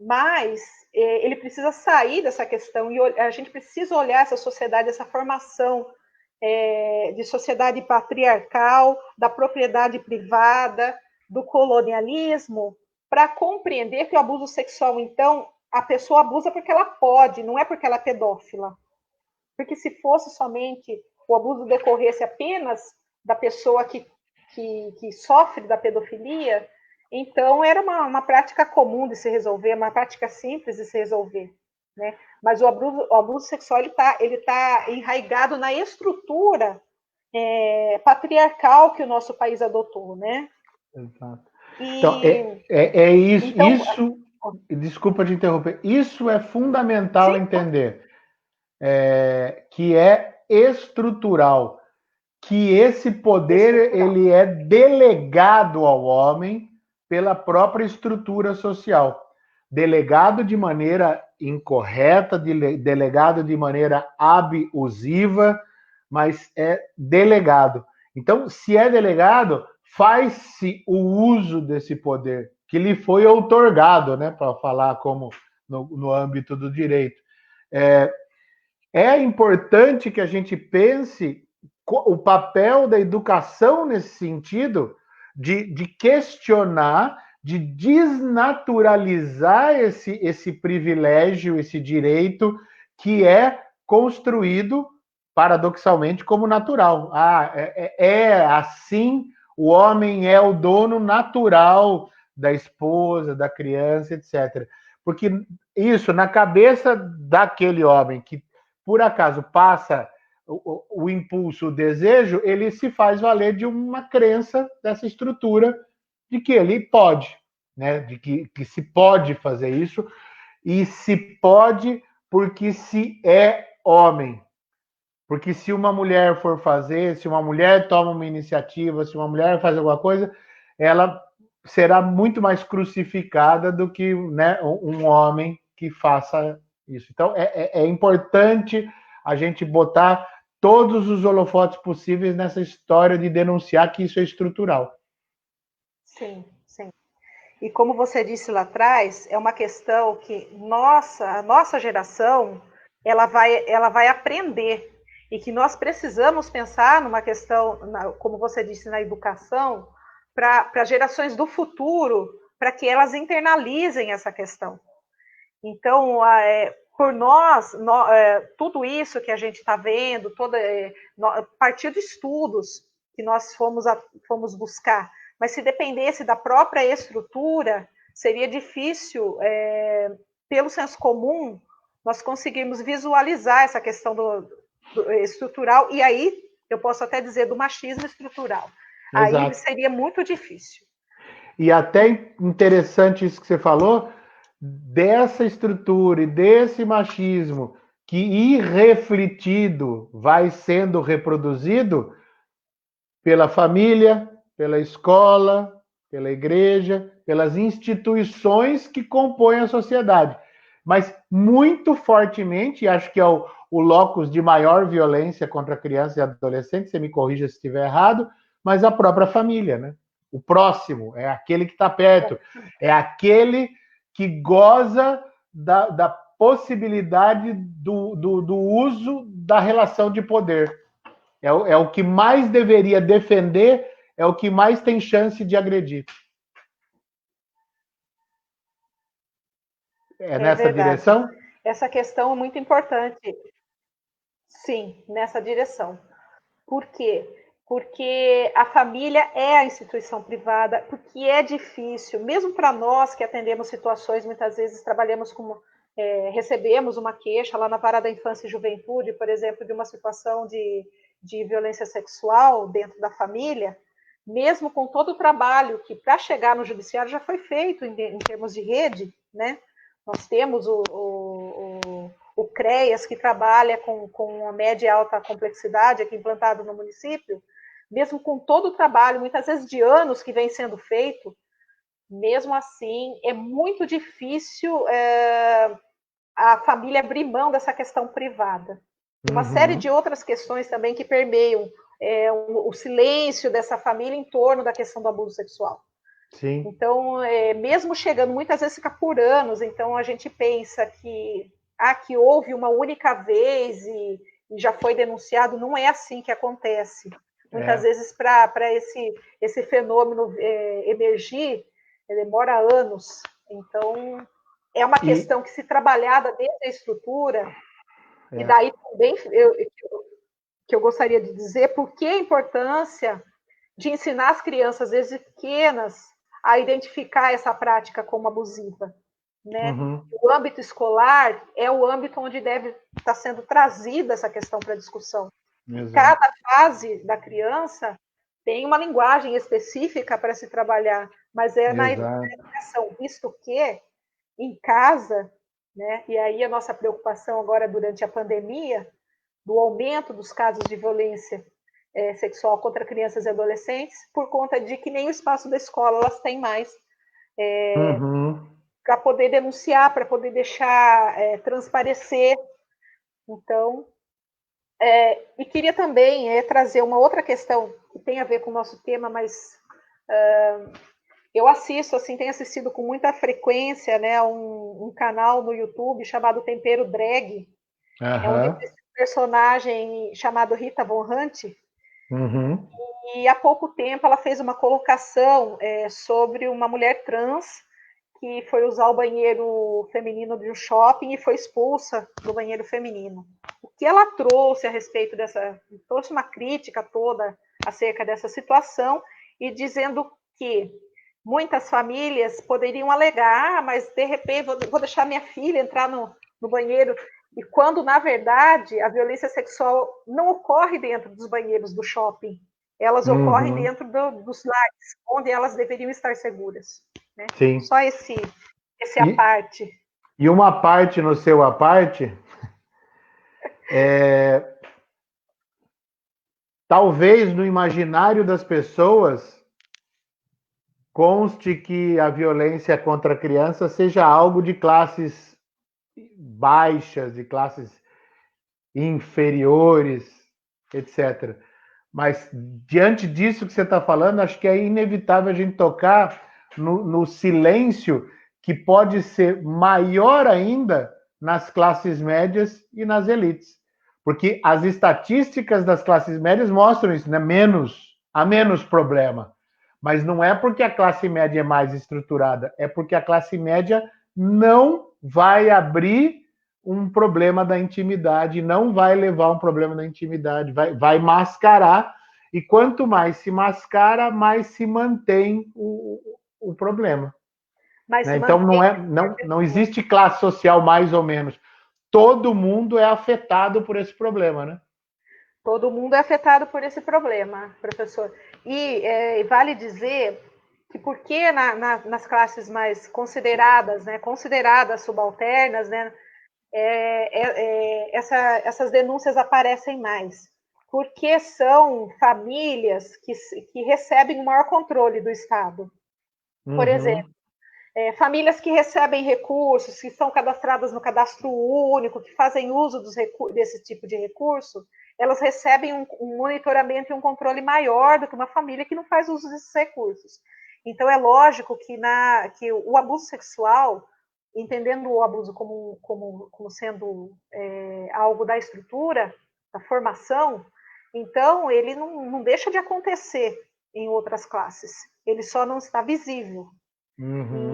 Mas ele precisa sair dessa questão e a gente precisa olhar essa sociedade, essa formação de sociedade patriarcal, da propriedade privada, do colonialismo, para compreender que o abuso sexual, então, a pessoa abusa porque ela pode, não é porque ela é pedófila. Porque se fosse somente o abuso decorresse apenas da pessoa que sofre da pedofilia, então era uma prática comum de se resolver, uma prática simples de se resolver, né? Mas o abuso sexual ele tá enraizado na estrutura patriarcal que o nosso país adotou, né? Exato. Então, isso, então, isso, desculpa te interromper, isso é fundamental entender, que é estrutural, que esse poder ele é delegado ao homem pela própria estrutura social. Delegado de maneira incorreta, delegado de maneira abusiva, mas é delegado. Então, se é delegado, faz-se o uso desse poder que lhe foi outorgado, né, para falar como no âmbito do direito. É importante que a gente pense o papel da educação nesse sentido de questionar, de desnaturalizar esse privilégio, esse direito que é construído paradoxalmente como natural. Assim, o homem é o dono natural da esposa, da criança, etc. Porque isso, na cabeça daquele homem que, por acaso, passa o impulso, o desejo, ele se faz valer de uma crença dessa estrutura de que ele pode, né? De que se pode fazer isso, e se pode porque se é homem. Porque se uma mulher for fazer, se uma mulher toma uma iniciativa, se uma mulher faz alguma coisa, ela será muito mais crucificada do que, né, um homem que faça isso. Então, é importante a gente botar todos os holofotes possíveis nessa história de denunciar que isso é estrutural. Sim, sim. E como você disse lá atrás, é uma questão que a nossa geração, ela vai aprender e que nós precisamos pensar numa questão, como você disse, na educação, para gerações do futuro, para que elas internalizem essa questão. Então, por tudo isso que a gente está vendo, a partir de estudos que nós fomos buscar, mas se dependesse da própria estrutura, seria difícil, pelo senso comum, nós conseguirmos visualizar essa questão do estrutural, e aí eu posso até dizer do machismo estrutural. Aí Exato. seria muito difícil. E até interessante isso que você falou, dessa estrutura e desse machismo que irrefletido vai sendo reproduzido pela família, pela escola, pela igreja, pelas instituições que compõem a sociedade. Mas muito fortemente, acho que é o locus de maior violência contra crianças e adolescentes, você me corrija se estiver errado, mas a própria família, né? O próximo, é aquele que está perto, é aquele que goza da possibilidade do uso da relação de poder. É o que mais deveria defender, é o que mais tem chance de agredir. É É nessa verdade. direção? Essa questão é muito importante. Sim, nessa direção. Por quê? Porque a família é a instituição privada, porque é difícil, mesmo para nós que atendemos situações, muitas vezes trabalhamos como recebemos uma queixa lá na vara da infância e juventude, por exemplo, de uma situação de violência sexual dentro da família, mesmo com todo o trabalho que para chegar no judiciário já foi feito em termos de rede, né? Nós temos o CREAS, que trabalha com a média e alta complexidade aqui implantado no município, mesmo com todo o trabalho, muitas vezes de anos que vem sendo feito, mesmo assim é muito difícil a família abrir mão dessa questão privada. Uma série de outras questões também que permeiam o silêncio dessa família em torno da questão do abuso sexual. Sim. Então, mesmo chegando, muitas vezes fica por anos, então a gente pensa que houve uma única vez e já foi denunciado, não é assim que acontece. Muitas vezes, para esse fenômeno emergir, demora anos. Então, é uma questão que, se trabalhada desde a estrutura, e daí também que eu gostaria de dizer, por que a importância de ensinar as crianças desde pequenas a identificar essa prática como abusiva, né? O âmbito escolar é o âmbito onde deve estar sendo trazida essa questão para discussão. Cada fase da criança tem uma linguagem específica para se trabalhar, mas é na educação, visto que em casa, né? E aí a nossa preocupação agora durante a pandemia, do aumento dos casos de violência sexual contra crianças e adolescentes, por conta de que nem o espaço da escola elas têm mais para poder denunciar, para poder deixar transparecer. Então, e queria também trazer uma outra questão que tem a ver com o nosso tema, mas eu tenho assistido com muita frequência, né, um canal no YouTube chamado Tempero Drag, onde existe um personagem chamado Rita Von Hunt, E há pouco tempo ela fez uma colocação sobre uma mulher trans que foi usar o banheiro feminino de um shopping e foi expulsa do banheiro feminino. O que ela trouxe a respeito dessa... trouxe uma crítica toda acerca dessa situação e dizendo que muitas famílias poderiam alegar, mas de repente vou deixar minha filha entrar no banheiro, e quando, na verdade, a violência sexual não ocorre dentro dos banheiros do shopping, elas ocorrem dentro dos lares, onde elas deveriam estar seguras. Né? Sim. Só esse à parte. E uma parte no seu à parte, talvez no imaginário das pessoas conste que a violência contra a criança seja algo de classes baixas, de classes inferiores, etc. Mas, diante disso que você está falando, acho que é inevitável a gente tocar no silêncio que pode ser maior ainda nas classes médias e nas elites. Porque as estatísticas das classes médias mostram isso, né? Há menos problema. Mas não é porque a classe média é mais estruturada, é porque a classe média não vai abrir um problema da intimidade, não vai levar um problema da intimidade, vai mascarar, e quanto mais se mascara, mais se mantém o problema. Né? Então não existe classe social mais ou menos. Todo mundo é afetado por esse problema, né? Todo mundo é afetado por esse problema, professor. E vale dizer que porque nas classes mais consideradas, né, consideradas subalternas, né, essas denúncias aparecem mais, porque são famílias que recebem o maior controle do Estado. Por exemplo, famílias que recebem recursos, que são cadastradas no cadastro único, que fazem uso desse tipo de recurso, elas recebem um monitoramento e um controle maior do que uma família que não faz uso desses recursos. Então, é lógico que o abuso sexual, entendendo o abuso como sendo algo da estrutura, da formação, então ele não deixa de acontecer em outras classes. Ele só não está visível.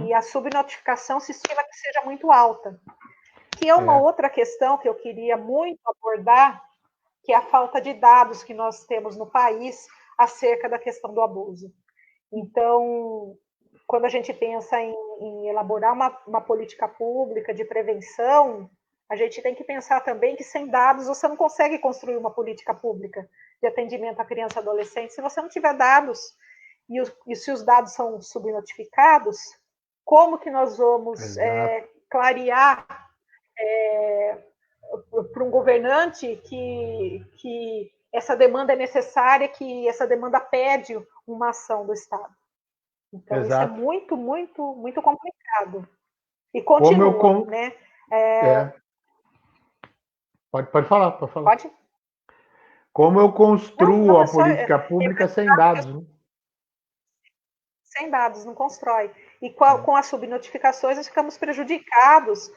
E a subnotificação se estima que seja muito alta. Que é uma outra questão que eu queria muito abordar, que é a falta de dados que nós temos no país acerca da questão do abuso. Então, quando a gente pensa em elaborar uma política pública de prevenção, a gente tem que pensar também que sem dados você não consegue construir uma política pública de atendimento à criança e adolescente se você não tiver dados. E se os dados são subnotificados, como que nós vamos clarear para um governante que essa demanda é necessária, que essa demanda pede uma ação do Estado? Então, isso é muito, muito, muito complicado. E continua, né? Pode falar, pode falar. Pode? Como eu construo a política pública sem dados? Né? Sem dados, não constrói. E com as subnotificações, nós ficamos prejudicados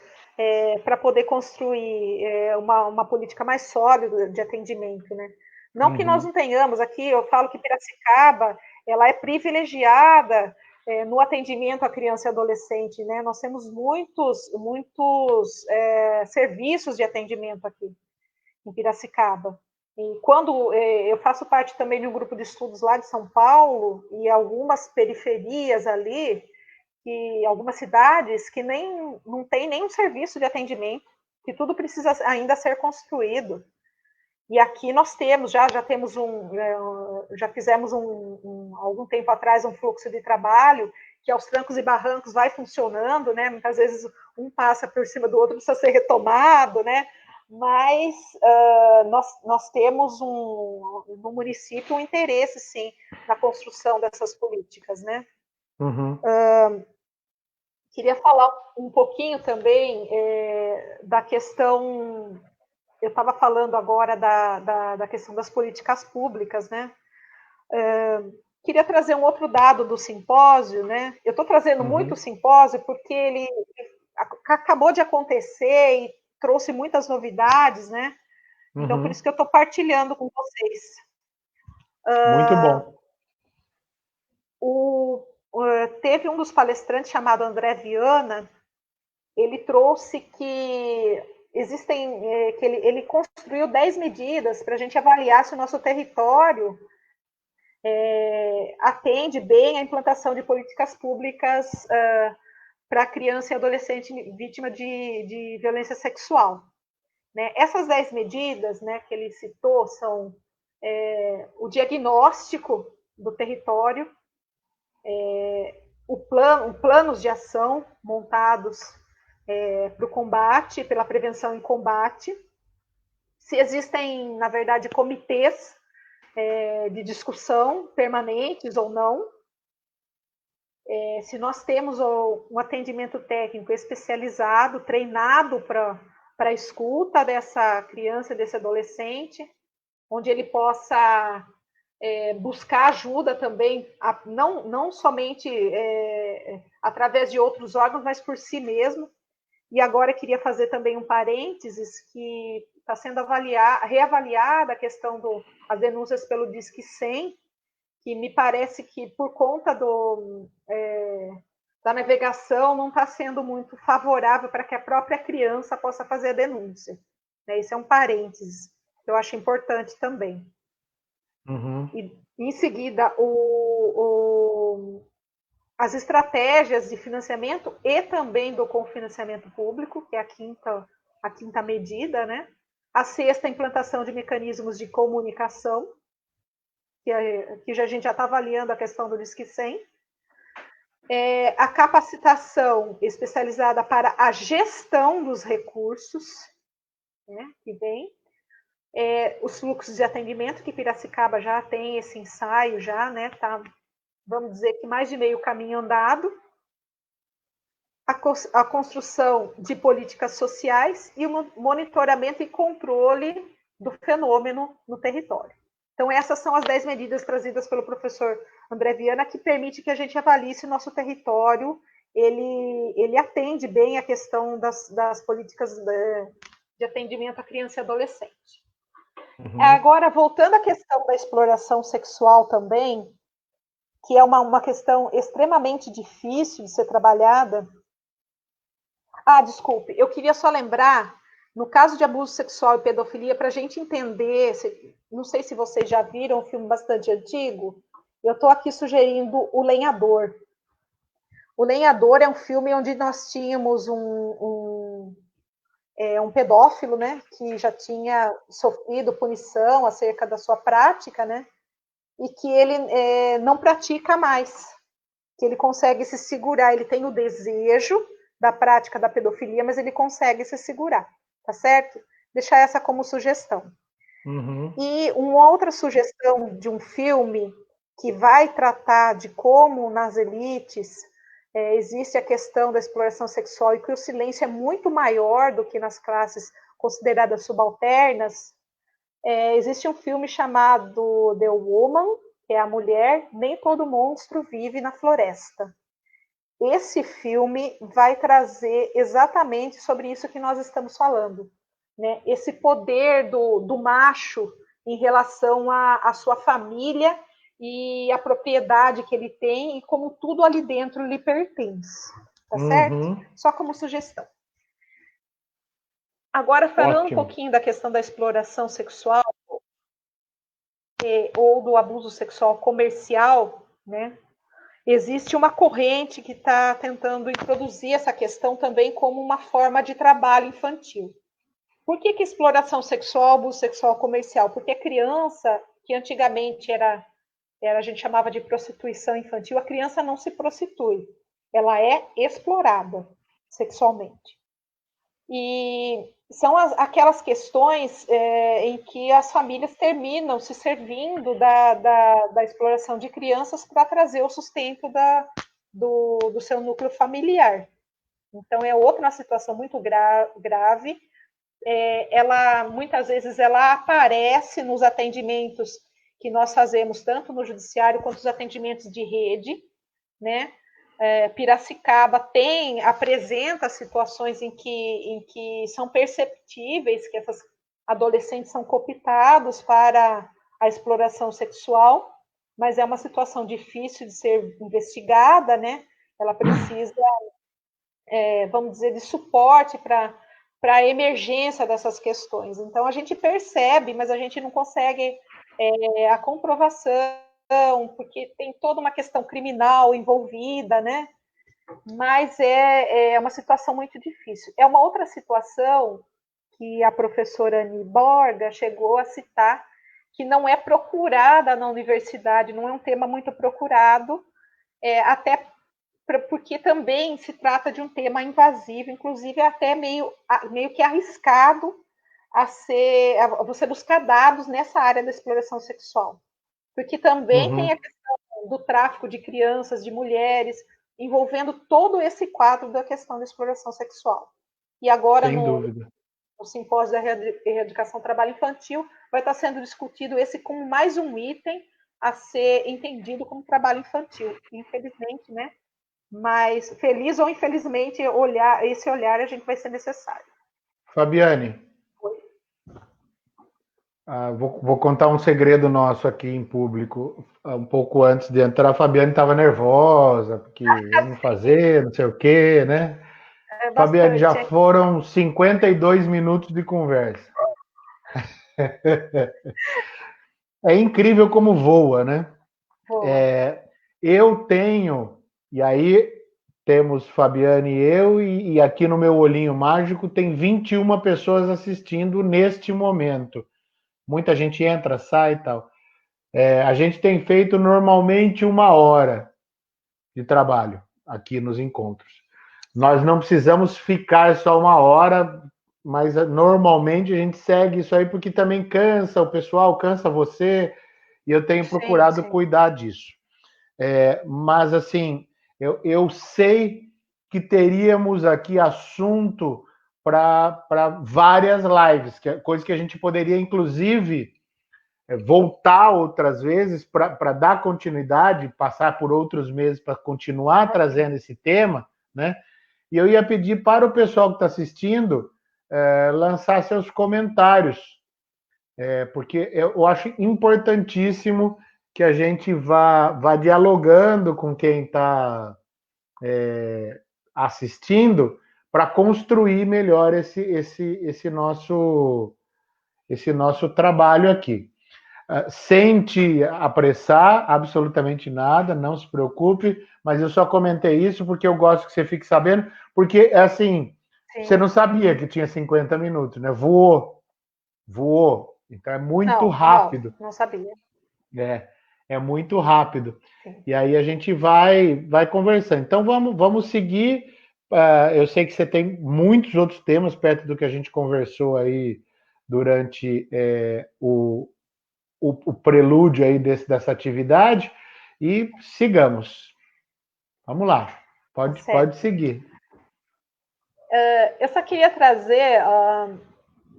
para poder construir uma política mais sólida de atendimento, né? Não que nós não tenhamos aqui, eu falo que Piracicaba ela é privilegiada no atendimento à criança e adolescente, né? Nós temos muitos serviços de atendimento aqui em Piracicaba. E quando eu faço parte também de um grupo de estudos lá de São Paulo e algumas periferias ali, e algumas cidades que não tem nenhum serviço de atendimento, que tudo precisa ainda ser construído. E aqui nós temos, já temos já fizemos algum tempo atrás um fluxo de trabalho que aos trancos e barrancos vai funcionando, né? Muitas vezes um passa por cima do outro, precisa ser retomado, né? Mas nós temos no município um interesse, sim, na construção dessas políticas, né? Queria falar um pouquinho também da questão... Eu estava falando agora da questão das políticas públicas, né? Queria trazer um outro dado do simpósio, né? Eu estou trazendo muito o simpósio porque ele acabou de acontecer e trouxe muitas novidades, né? Então, por isso que eu estou partilhando com vocês. Muito bom. Teve um dos palestrantes chamado André Viana, ele trouxe que existem, que ele construiu 10 medidas para a gente avaliar se o nosso território atende bem à implantação de políticas públicas para criança e adolescente vítima de violência sexual. Né? Essas 10 medidas, né, que ele citou são o diagnóstico do território, planos de ação montados para o combate, pela prevenção e combate, se existem, na verdade, comitês de discussão permanentes ou não, se nós temos um atendimento técnico especializado, treinado para a escuta dessa criança, desse adolescente, onde ele possa buscar ajuda também, não somente através de outros órgãos, mas por si mesmo. E agora queria fazer também um parênteses, que está sendo reavaliada a questão das denúncias pelo Disque 100, que me parece que por conta da navegação não está sendo muito favorável para que a própria criança possa fazer a denúncia. Esse é um parênteses que eu acho importante também. Uhum. E, em seguida, as estratégias de financiamento e também do confinanciamento público, que é a quinta medida, né? A sexta, a implantação de mecanismos de comunicação, que a gente já está avaliando a questão do Disque 100. A capacitação especializada para a gestão dos recursos, né, que vem. Os fluxos de atendimento, que Piracicaba já tem esse ensaio, já, né, tá, vamos dizer que mais de meio caminho andado. A construção de políticas sociais e o monitoramento e controle do fenômeno no território. Então, essas são as 10 medidas trazidas pelo professor André Viana, que permite que a gente avalie se o nosso território ele atende bem a questão das políticas de atendimento à criança e adolescente. Uhum. Agora, voltando à questão da exploração sexual também, que é uma questão extremamente difícil de ser trabalhada. Desculpe, eu queria só lembrar, no caso de abuso sexual e pedofilia, para a gente entender, não sei se vocês já viram um filme bastante antigo, eu estou aqui sugerindo O Lenhador. O Lenhador é um filme onde nós tínhamos um pedófilo, né, que já tinha sofrido punição acerca da sua prática, né, e que ele não pratica mais, que ele consegue se segurar, ele tem o desejo da prática da pedofilia, mas ele consegue se segurar, tá certo? Deixar essa como sugestão. Uhum. E uma outra sugestão de um filme que vai tratar de como nas elites existe a questão da exploração sexual e que o silêncio é muito maior do que nas classes consideradas subalternas. Existe um filme chamado The Woman, que é a mulher, nem todo monstro vive na floresta. Esse filme vai trazer exatamente sobre isso que nós estamos falando, né? Esse poder do macho em relação à sua família e a propriedade que ele tem e como tudo ali dentro lhe pertence, tá certo? Só como sugestão. Agora, falando um pouquinho da questão da exploração sexual ou do abuso sexual comercial, né? Existe uma corrente que está tentando introduzir essa questão também como uma forma de trabalho infantil. Por que exploração sexual, abuso sexual comercial? Porque a criança, que antigamente a gente chamava de prostituição infantil, a criança não se prostitui, ela é explorada sexualmente. E são aquelas questões em que as famílias terminam se servindo da exploração de crianças para trazer o sustento do seu núcleo familiar. Então, é outra situação muito grave. Ela, muitas vezes, ela aparece nos atendimentos que nós fazemos, tanto no judiciário quanto nos atendimentos de rede, né? Piracicaba apresenta situações em que são perceptíveis que essas adolescentes são cooptados para a exploração sexual, mas é uma situação difícil de ser investigada, né? Ela precisa, vamos dizer, de suporte para a emergência dessas questões. Então, a gente percebe, mas a gente não consegue a comprovação, porque tem toda uma questão criminal envolvida, né? Mas é uma situação muito difícil. É uma outra situação que a professora Annie Borga chegou a citar, que não é procurada na universidade, não é um tema muito procurado, até porque também se trata de um tema invasivo, inclusive até meio que arriscado a você buscar dados nessa área da exploração sexual. Porque também tem a questão do tráfico de crianças, de mulheres, envolvendo todo esse quadro da questão da exploração sexual. E agora, Sem dúvida. no simpósio da erradicação do trabalho infantil, vai estar sendo discutido esse como mais um item a ser entendido como trabalho infantil. Infelizmente, né? Mas, feliz ou infelizmente, esse olhar a gente vai ser necessário. Fabiane, vou contar um segredo nosso aqui em público. Um pouco antes de entrar, a Fabiane estava nervosa, porque vamos fazer, não sei o quê, né? Fabiane, já foram 52 minutos de conversa. É incrível como voa, né? Eu tenho, e aí temos Fabiane e eu, e aqui no meu olhinho mágico tem 21 pessoas assistindo neste momento. Muita gente entra, sai e tal. A gente tem feito normalmente 1 hora de trabalho aqui nos encontros. Nós não precisamos ficar só 1 hora, mas normalmente a gente segue isso aí porque também cansa o pessoal, cansa você, e eu tenho procurado cuidar disso. Mas, assim, eu sei que teríamos aqui assunto para várias lives, coisa que a gente poderia, inclusive, voltar outras vezes para dar continuidade, passar por outros meses para continuar trazendo esse tema, né? E eu ia pedir para o pessoal que está assistindo lançar seus comentários, porque eu acho importantíssimo que a gente vá dialogando com quem está assistindo para construir melhor esse nosso trabalho aqui. Sem te apressar, absolutamente nada, não se preocupe, mas eu só comentei isso porque eu gosto que você fique sabendo, porque, assim, você não sabia que tinha 50 minutos, né? Voou. Então é muito rápido. Não sabia. É muito rápido. Sim. E aí a gente vai conversando. Então vamos seguir. Eu sei que você tem muitos outros temas perto do que a gente conversou aí durante o prelúdio aí dessa atividade, e sigamos. Vamos lá. Pode seguir. Eu só queria trazer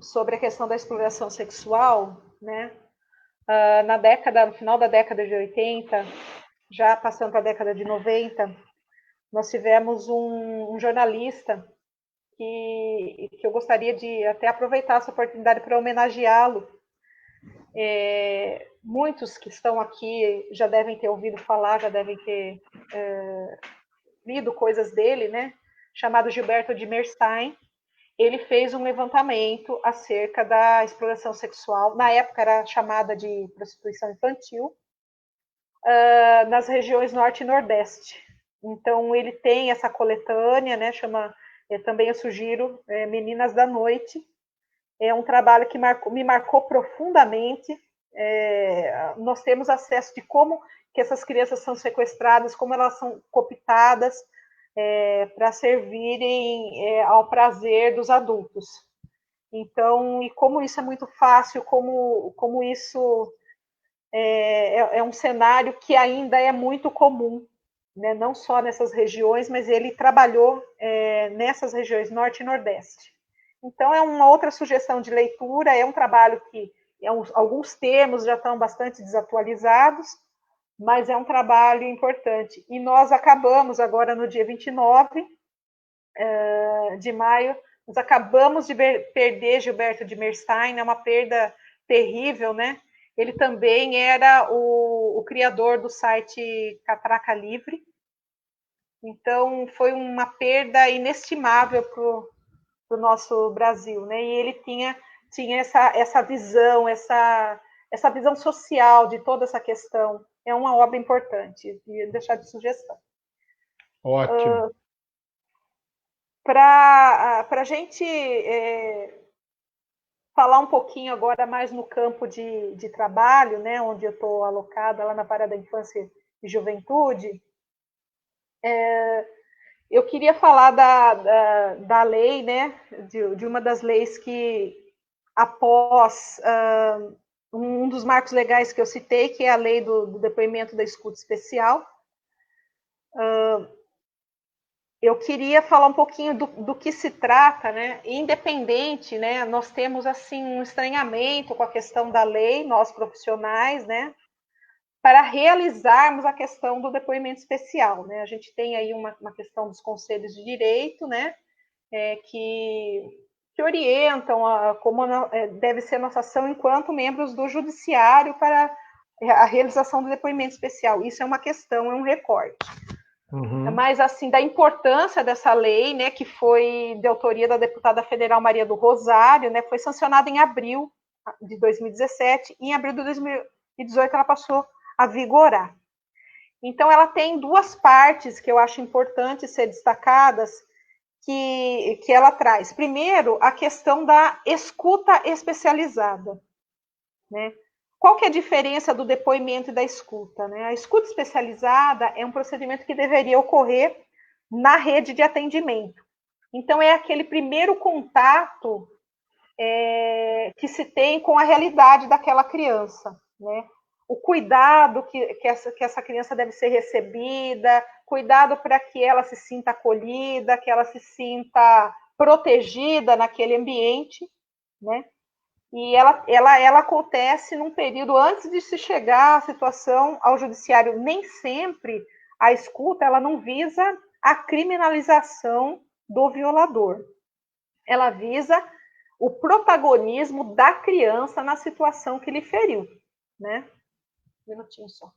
sobre a questão da exploração sexual, né? No final da década de 80, já passando para a década de 90, nós tivemos um jornalista que eu gostaria de até aproveitar essa oportunidade para homenageá-lo. Muitos que estão aqui já devem ter ouvido falar, já devem ter lido coisas dele, né? Chamado Gilberto de Merstein. Ele fez um levantamento acerca da exploração sexual, na época era chamada de prostituição infantil, nas regiões Norte e Nordeste. Então, ele tem essa coletânea, né, também eu sugiro, Meninas da Noite. É um trabalho que me marcou profundamente. Nós temos acesso de como que essas crianças são sequestradas, como elas são cooptadas, para servirem ao prazer dos adultos. Então, e como isso é muito fácil, como isso é um cenário que ainda é muito comum, né? Não só nessas regiões, mas ele trabalhou nessas regiões Norte e Nordeste. Então, é uma outra sugestão de leitura, é um trabalho que alguns termos já estão bastante desatualizados, mas é um trabalho importante. E nós acabamos agora no dia 29 de maio, nós acabamos de perder Gilberto de Merstein, é uma perda terrível, né? Ele também era o criador do site Catraca Livre. Então, foi uma perda inestimável para o nosso Brasil, né? E ele tinha essa visão, essa visão social de toda essa questão. É uma obra importante, e deixar de sugestão. Ótimo. Para a gente falar um pouquinho agora mais no campo de trabalho, né, onde eu estou alocada, lá na Vara da Infância e Juventude, eu queria falar da lei, né, de uma das leis que, após um dos marcos legais que eu citei, que é a lei do depoimento da escuta especial. Eu queria falar um pouquinho do que se trata, né? Independente, né? Nós temos assim um estranhamento com a questão da lei, nós profissionais, né? Para realizarmos a questão do depoimento especial, né? A gente tem aí uma questão dos conselhos de direito, né? Que orientam como deve ser a nossa ação enquanto membros do judiciário para a realização do depoimento especial. Isso é uma questão, é um recorte. Mas, assim, da importância dessa lei, né, que foi de autoria da deputada federal Maria do Rosário, né, foi sancionada em abril de 2017, e em abril de 2018 ela passou a vigorar. Então, ela tem duas partes que eu acho importantes ser destacadas, que ela traz. Primeiro, a questão da escuta especializada, né? Qual que é a diferença do depoimento e da escuta, né? A escuta especializada é um procedimento que deveria ocorrer na rede de atendimento. Então, é aquele primeiro contato que se tem com a realidade daquela criança, né? O cuidado que essa criança deve ser recebida, cuidado para que ela se sinta acolhida, que ela se sinta protegida naquele ambiente, né? E ela acontece num período antes de se chegar à situação ao judiciário. Nem sempre a escuta ela não visa a criminalização do violador. Ela visa o protagonismo da criança na situação que lhe feriu, né? Um minutinho só.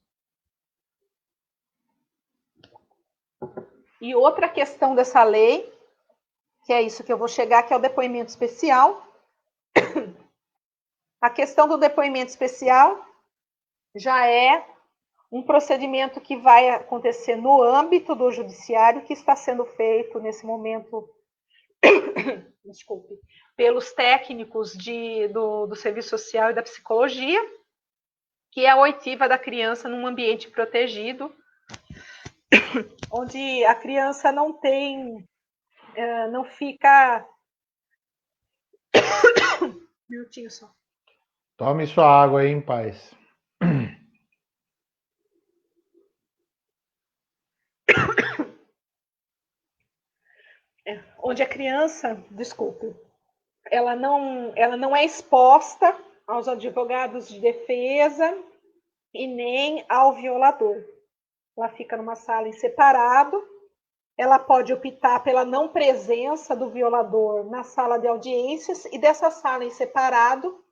E outra questão dessa lei, que é isso que eu vou chegar, que é o depoimento especial. A questão do depoimento especial já é um procedimento que vai acontecer no âmbito do judiciário, que está sendo feito nesse momento, desculpe, pelos técnicos do serviço social e da psicologia, que é a oitiva da criança num ambiente protegido, onde a criança não fica... Um minutinho só. Tome sua água aí em paz. Onde a criança, desculpe, ela não é exposta aos advogados de defesa e nem ao violador. Ela fica numa sala em separado, ela pode optar pela não presença do violador na sala de audiências, e dessa sala em separado,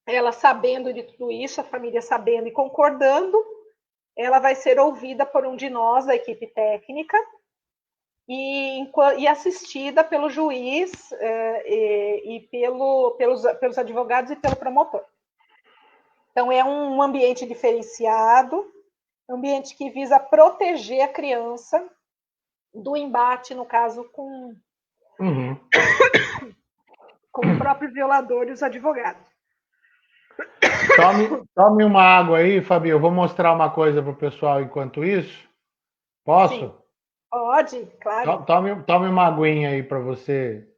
ela sabendo de tudo isso, a família sabendo e concordando, ela vai ser ouvida por um de nós, da equipe técnica, e assistida pelo juiz e pelos advogados e pelo promotor. Então, é um ambiente diferenciado, um ambiente que visa proteger a criança do embate, no caso, com o próprio violador e os advogados. Tome uma água aí, Fabio. Eu vou mostrar uma coisa para o pessoal enquanto isso. Posso? Sim. Pode, claro. Tome uma aguinha aí para você.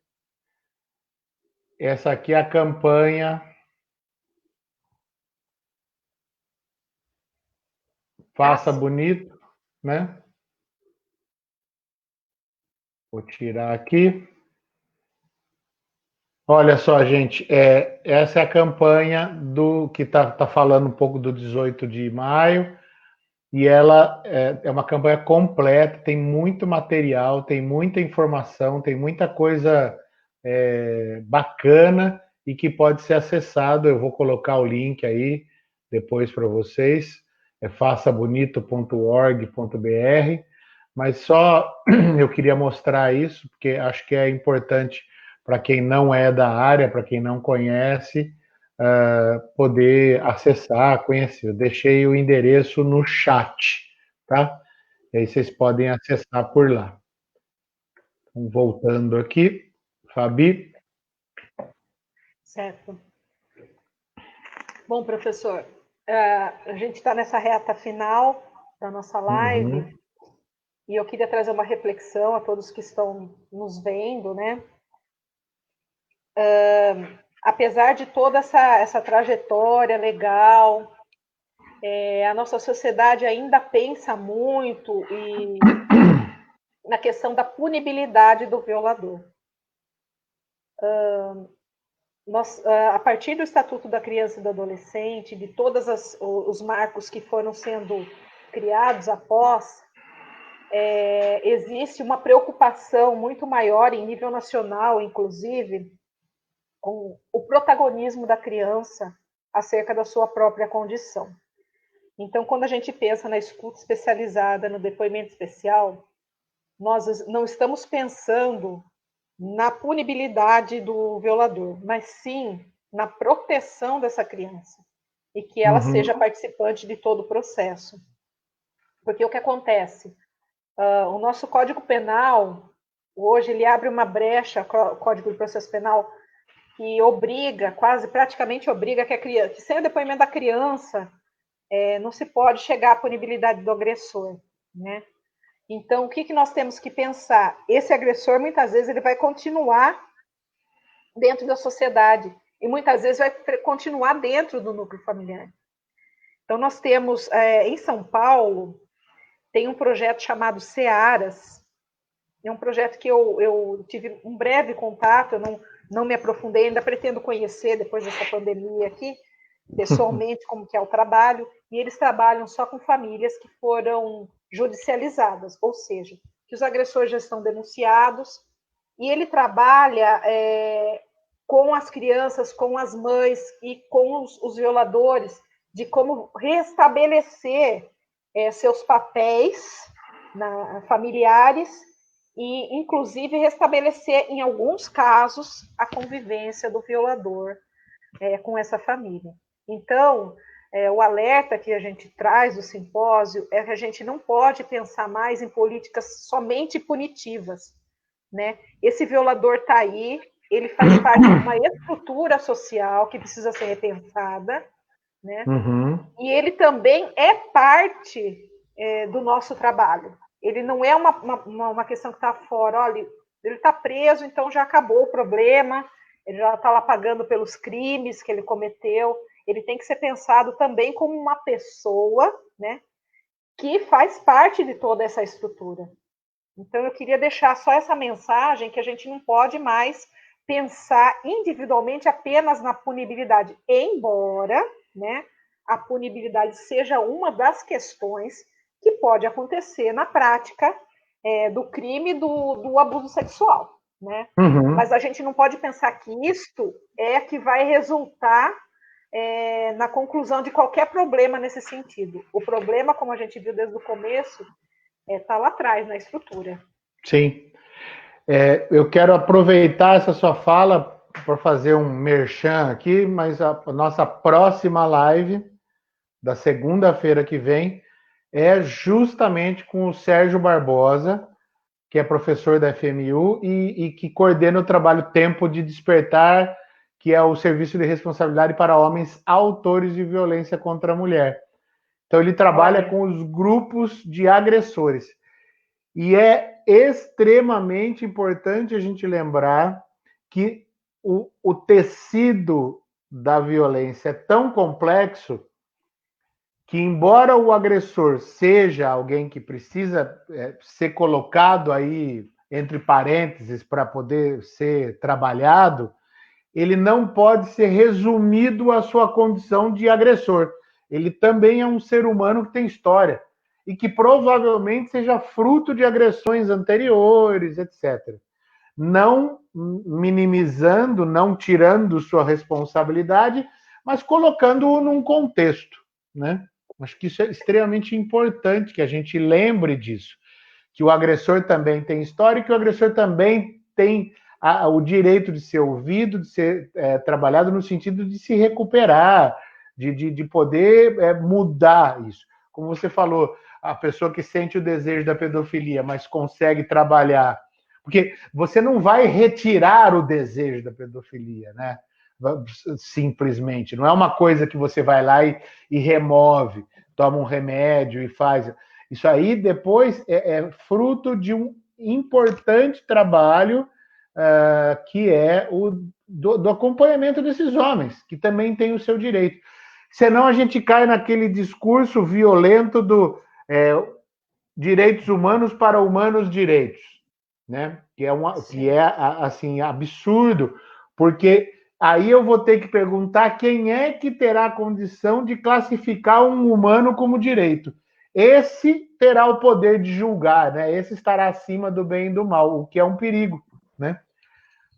Essa aqui é a campanha Faça Bonito, né? Vou tirar aqui. Olha só, gente, essa é a campanha do que tá falando um pouco do 18 de maio, e ela é uma campanha completa, tem muito material, tem muita informação, tem muita coisa bacana, e que pode ser acessado. Eu vou colocar o link aí depois para vocês, é façabonito.org.br, mas só eu queria mostrar isso, porque acho que é importante para quem não é da área, para quem não conhece, poder acessar, conhecer. Eu deixei o endereço no chat, tá? E aí vocês podem acessar por lá. Então, voltando aqui, Fabi. Certo. Bom, professor, a gente está nessa reta final da nossa live e eu queria trazer uma reflexão a todos que estão nos vendo, né? Apesar de toda essa trajetória legal, a nossa sociedade ainda pensa muito na questão da punibilidade do violador. A partir do Estatuto da Criança e do Adolescente, de todos os marcos que foram sendo criados após, existe uma preocupação muito maior, em nível nacional, inclusive, com o protagonismo da criança acerca da sua própria condição. Então, quando a gente pensa na escuta especializada, no depoimento especial, nós não estamos pensando na punibilidade do violador, mas sim na proteção dessa criança e que ela seja participante de todo o processo. Porque o que acontece? O nosso Código Penal, hoje, ele abre uma brecha, o Código de Processo Penal, que obriga, praticamente obriga que sem o depoimento da criança, não se pode chegar à punibilidade do agressor, né? Então, o que nós temos que pensar? Esse agressor, muitas vezes, ele vai continuar dentro da sociedade e muitas vezes vai continuar dentro do núcleo familiar. Então, nós temos, em São Paulo, tem um projeto chamado Searas. É um projeto que eu tive um breve contato, eu não me aprofundei, ainda pretendo conhecer depois dessa pandemia aqui, pessoalmente, como que é o trabalho, e eles trabalham só com famílias que foram judicializadas, ou seja, que os agressores já estão denunciados, e ele trabalha com as crianças, com as mães e com os violadores, de como restabelecer seus papéis familiares e, inclusive, restabelecer, em alguns casos, a convivência do violador com essa família. Então, o alerta que a gente traz do simpósio é que a gente não pode pensar mais em políticas somente punitivas, né? Esse violador está aí, ele faz parte de uma estrutura social que precisa ser repensada, né? E ele também é parte do nosso trabalho. Ele não é uma questão que está fora, olha, ele está preso, então já acabou o problema, ele já está lá pagando pelos crimes que ele cometeu. Ele tem que ser pensado também como uma pessoa, né, que faz parte de toda essa estrutura. Então, eu queria deixar só essa mensagem que a gente não pode mais pensar individualmente apenas na punibilidade, embora, né, a punibilidade seja uma das questões que pode acontecer na prática do crime do abuso sexual, né? Mas a gente não pode pensar que isto é que vai resultar na conclusão de qualquer problema nesse sentido. O problema, como a gente viu desde o começo, está lá atrás, na estrutura. Sim. Eu quero aproveitar essa sua fala para fazer um merchan aqui, mas a nossa próxima live, da segunda-feira que vem, é justamente com o Sérgio Barbosa, que é professor da FMU e que coordena o trabalho Tempo de Despertar, que é o serviço de responsabilidade para homens autores de violência contra a mulher. Então, ele trabalha com os grupos de agressores. E é extremamente importante a gente lembrar que o tecido da violência é tão complexo que, embora o agressor seja alguém que precisa ser colocado aí entre parênteses para poder ser trabalhado, ele não pode ser resumido à sua condição de agressor. Ele também é um ser humano que tem história e que provavelmente seja fruto de agressões anteriores, etc. não minimizando, não tirando sua responsabilidade, mas colocando-o num contexto, né? Acho que isso é extremamente importante, que a gente lembre disso, que o agressor também tem história e que o agressor também tem o direito de ser ouvido, de ser trabalhado no sentido de se recuperar, de poder mudar isso. Como você falou, a pessoa que sente o desejo da pedofilia, mas consegue trabalhar. Porque você não vai retirar o desejo da pedofilia, né? Simplesmente. Não é uma coisa que você vai lá e remove, toma um remédio e faz. Isso aí depois é fruto de um importante trabalho que é do acompanhamento desses homens, que também têm o seu direito. Senão a gente cai naquele discurso violento do direitos humanos para humanos direitos, né? Que é assim absurdo, porque aí eu vou ter que perguntar quem é que terá a condição de classificar um humano como direito. Esse terá o poder de julgar, né? Esse estará acima do bem e do mal, o que é um perigo, né?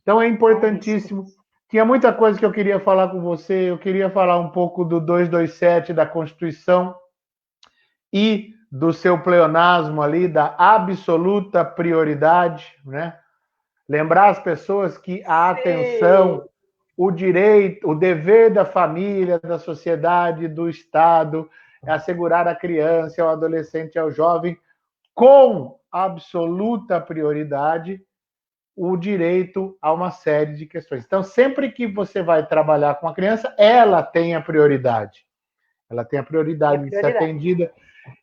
Então é importantíssimo. Tinha muita coisa que eu queria falar com você, eu queria falar um pouco do 227 da Constituição e do seu pleonasmo ali, da absoluta prioridade, né? Lembrar as pessoas que a atenção, o direito, o dever da família, da sociedade, do Estado, é assegurar à criança, ao adolescente, ao jovem, com absoluta prioridade, o direito a uma série de questões. Então, sempre que você vai trabalhar com a criança, ela tem a prioridade. Ela tem a prioridade de ser atendida,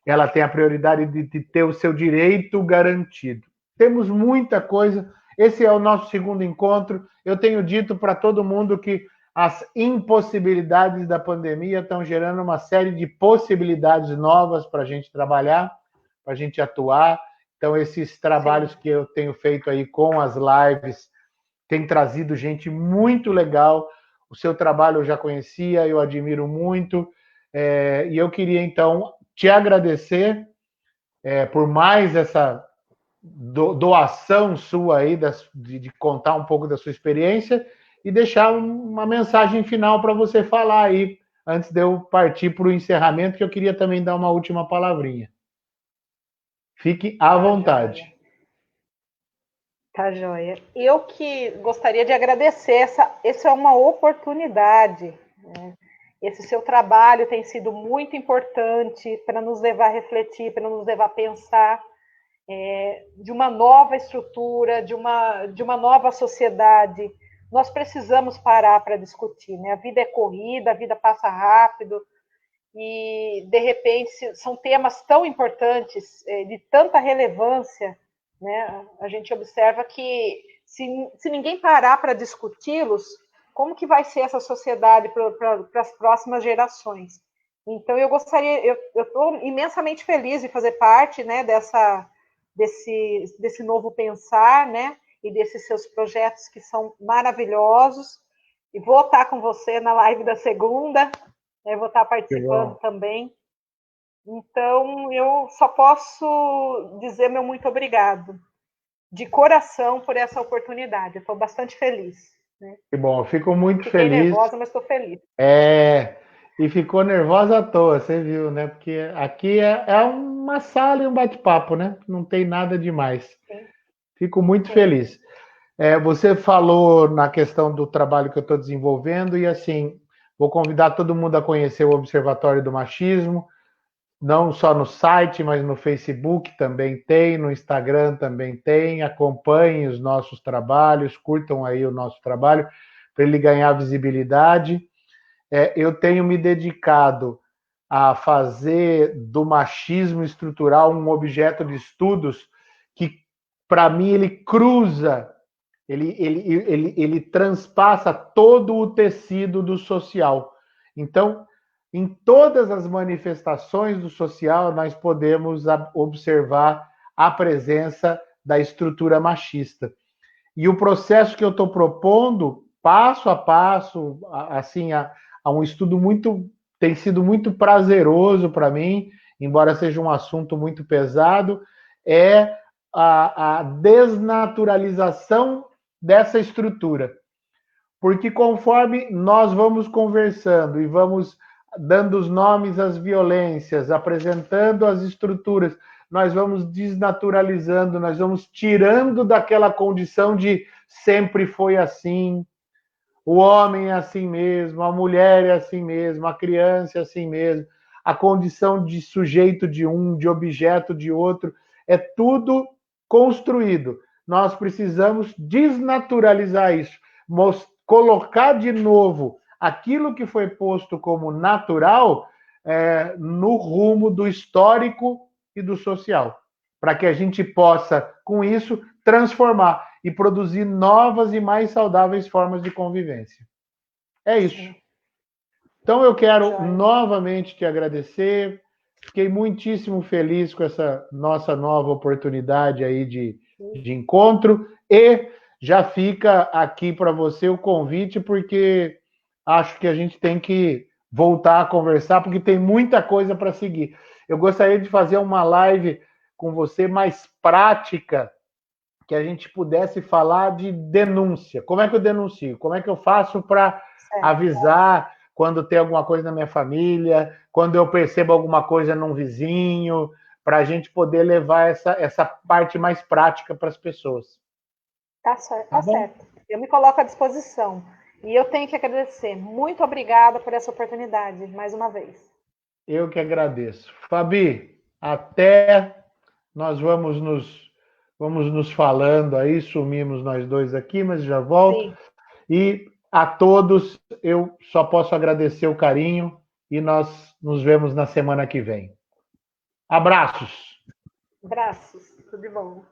ela tem a prioridade de ter o seu direito garantido. Temos muita coisa. Esse é o nosso segundo encontro. Eu tenho dito para todo mundo que as impossibilidades da pandemia estão gerando uma série de possibilidades novas para a gente trabalhar, para a gente atuar. Então, esses trabalhos que eu tenho feito aí com as lives têm trazido gente muito legal. O seu trabalho eu já conhecia, eu admiro muito. E eu queria, então, te agradecer por mais essa doação sua aí de contar um pouco da sua experiência e deixar uma mensagem final para você falar aí, antes de eu partir para o encerramento, que eu queria também dar uma última palavrinha. Fique à vontade. Tá joia. Eu que gostaria de agradecer, essa é uma oportunidade, né? Esse seu trabalho tem sido muito importante para nos levar a refletir, para nos levar a pensar de uma nova estrutura, de uma nova sociedade. Nós precisamos parar para discutir, né? A vida é corrida, a vida passa rápido, e, de repente, são temas tão importantes, de tanta relevância, né? A gente observa que, se ninguém parar para discuti-los, como que vai ser essa sociedade para as próximas gerações? Então, eu estou imensamente feliz de fazer parte, né, desse novo pensar, né, e desses seus projetos que são maravilhosos. E vou estar com você na live da segunda, né, vou estar participando também. Então, eu só posso dizer meu muito obrigado, de coração, por essa oportunidade. Estou bastante feliz. Né? Que bom, eu fico muito Fiquei feliz. Nervosa, mas estou feliz. E ficou nervosa à toa, você viu, né? Porque aqui é uma sala e um bate-papo, né? Não tem nada demais. Sim. Fico muito feliz. Você falou na questão do trabalho que eu estou desenvolvendo e, assim, vou convidar todo mundo a conhecer o Observatório do Machismo, não só no site, mas no Facebook também tem, no Instagram também tem. Acompanhem os nossos trabalhos, curtam aí o nosso trabalho para ele ganhar visibilidade. Eu tenho me dedicado a fazer do machismo estrutural um objeto de estudos que, para mim, ele cruza, ele transpassa todo o tecido do social. Então, em todas as manifestações do social, nós podemos observar a presença da estrutura machista. E o processo que eu estou propondo, passo a passo, assim, a um estudo tem sido muito prazeroso para mim, embora seja um assunto muito pesado, é a desnaturalização dessa estrutura. Porque conforme nós vamos conversando e vamos dando os nomes às violências, apresentando as estruturas, nós vamos desnaturalizando, nós vamos tirando daquela condição de sempre foi assim, o homem é assim mesmo, a mulher é assim mesmo, a criança é assim mesmo, a condição de sujeito de um, de objeto de outro, é tudo construído. Nós precisamos desnaturalizar isso, colocar de novo aquilo que foi posto como natural no rumo do histórico e do social, para que a gente possa, com isso, transformar e produzir novas e mais saudáveis formas de convivência. É isso. Sim. Então, eu quero novamente te agradecer. Fiquei muitíssimo feliz com essa nossa nova oportunidade aí de encontro. E já fica aqui para você o convite, porque acho que a gente tem que voltar a conversar, porque tem muita coisa para seguir. Eu gostaria de fazer uma live com você mais prática, que a gente pudesse falar de denúncia. Como é que eu denuncio? Como é que eu faço para avisar quando tem alguma coisa na minha família, quando eu percebo alguma coisa num vizinho, para a gente poder levar essa parte mais prática para as pessoas. Tá certo, tá certo. Eu me coloco à disposição. E eu tenho que agradecer. Muito obrigada por essa oportunidade, mais uma vez. Eu que agradeço. Fabi, até nós vamos nos falando aí, sumimos nós dois aqui, mas já volto. Sim. E a todos, eu só posso agradecer o carinho e nós nos vemos na semana que vem. Abraços. Abraços, tudo de bom.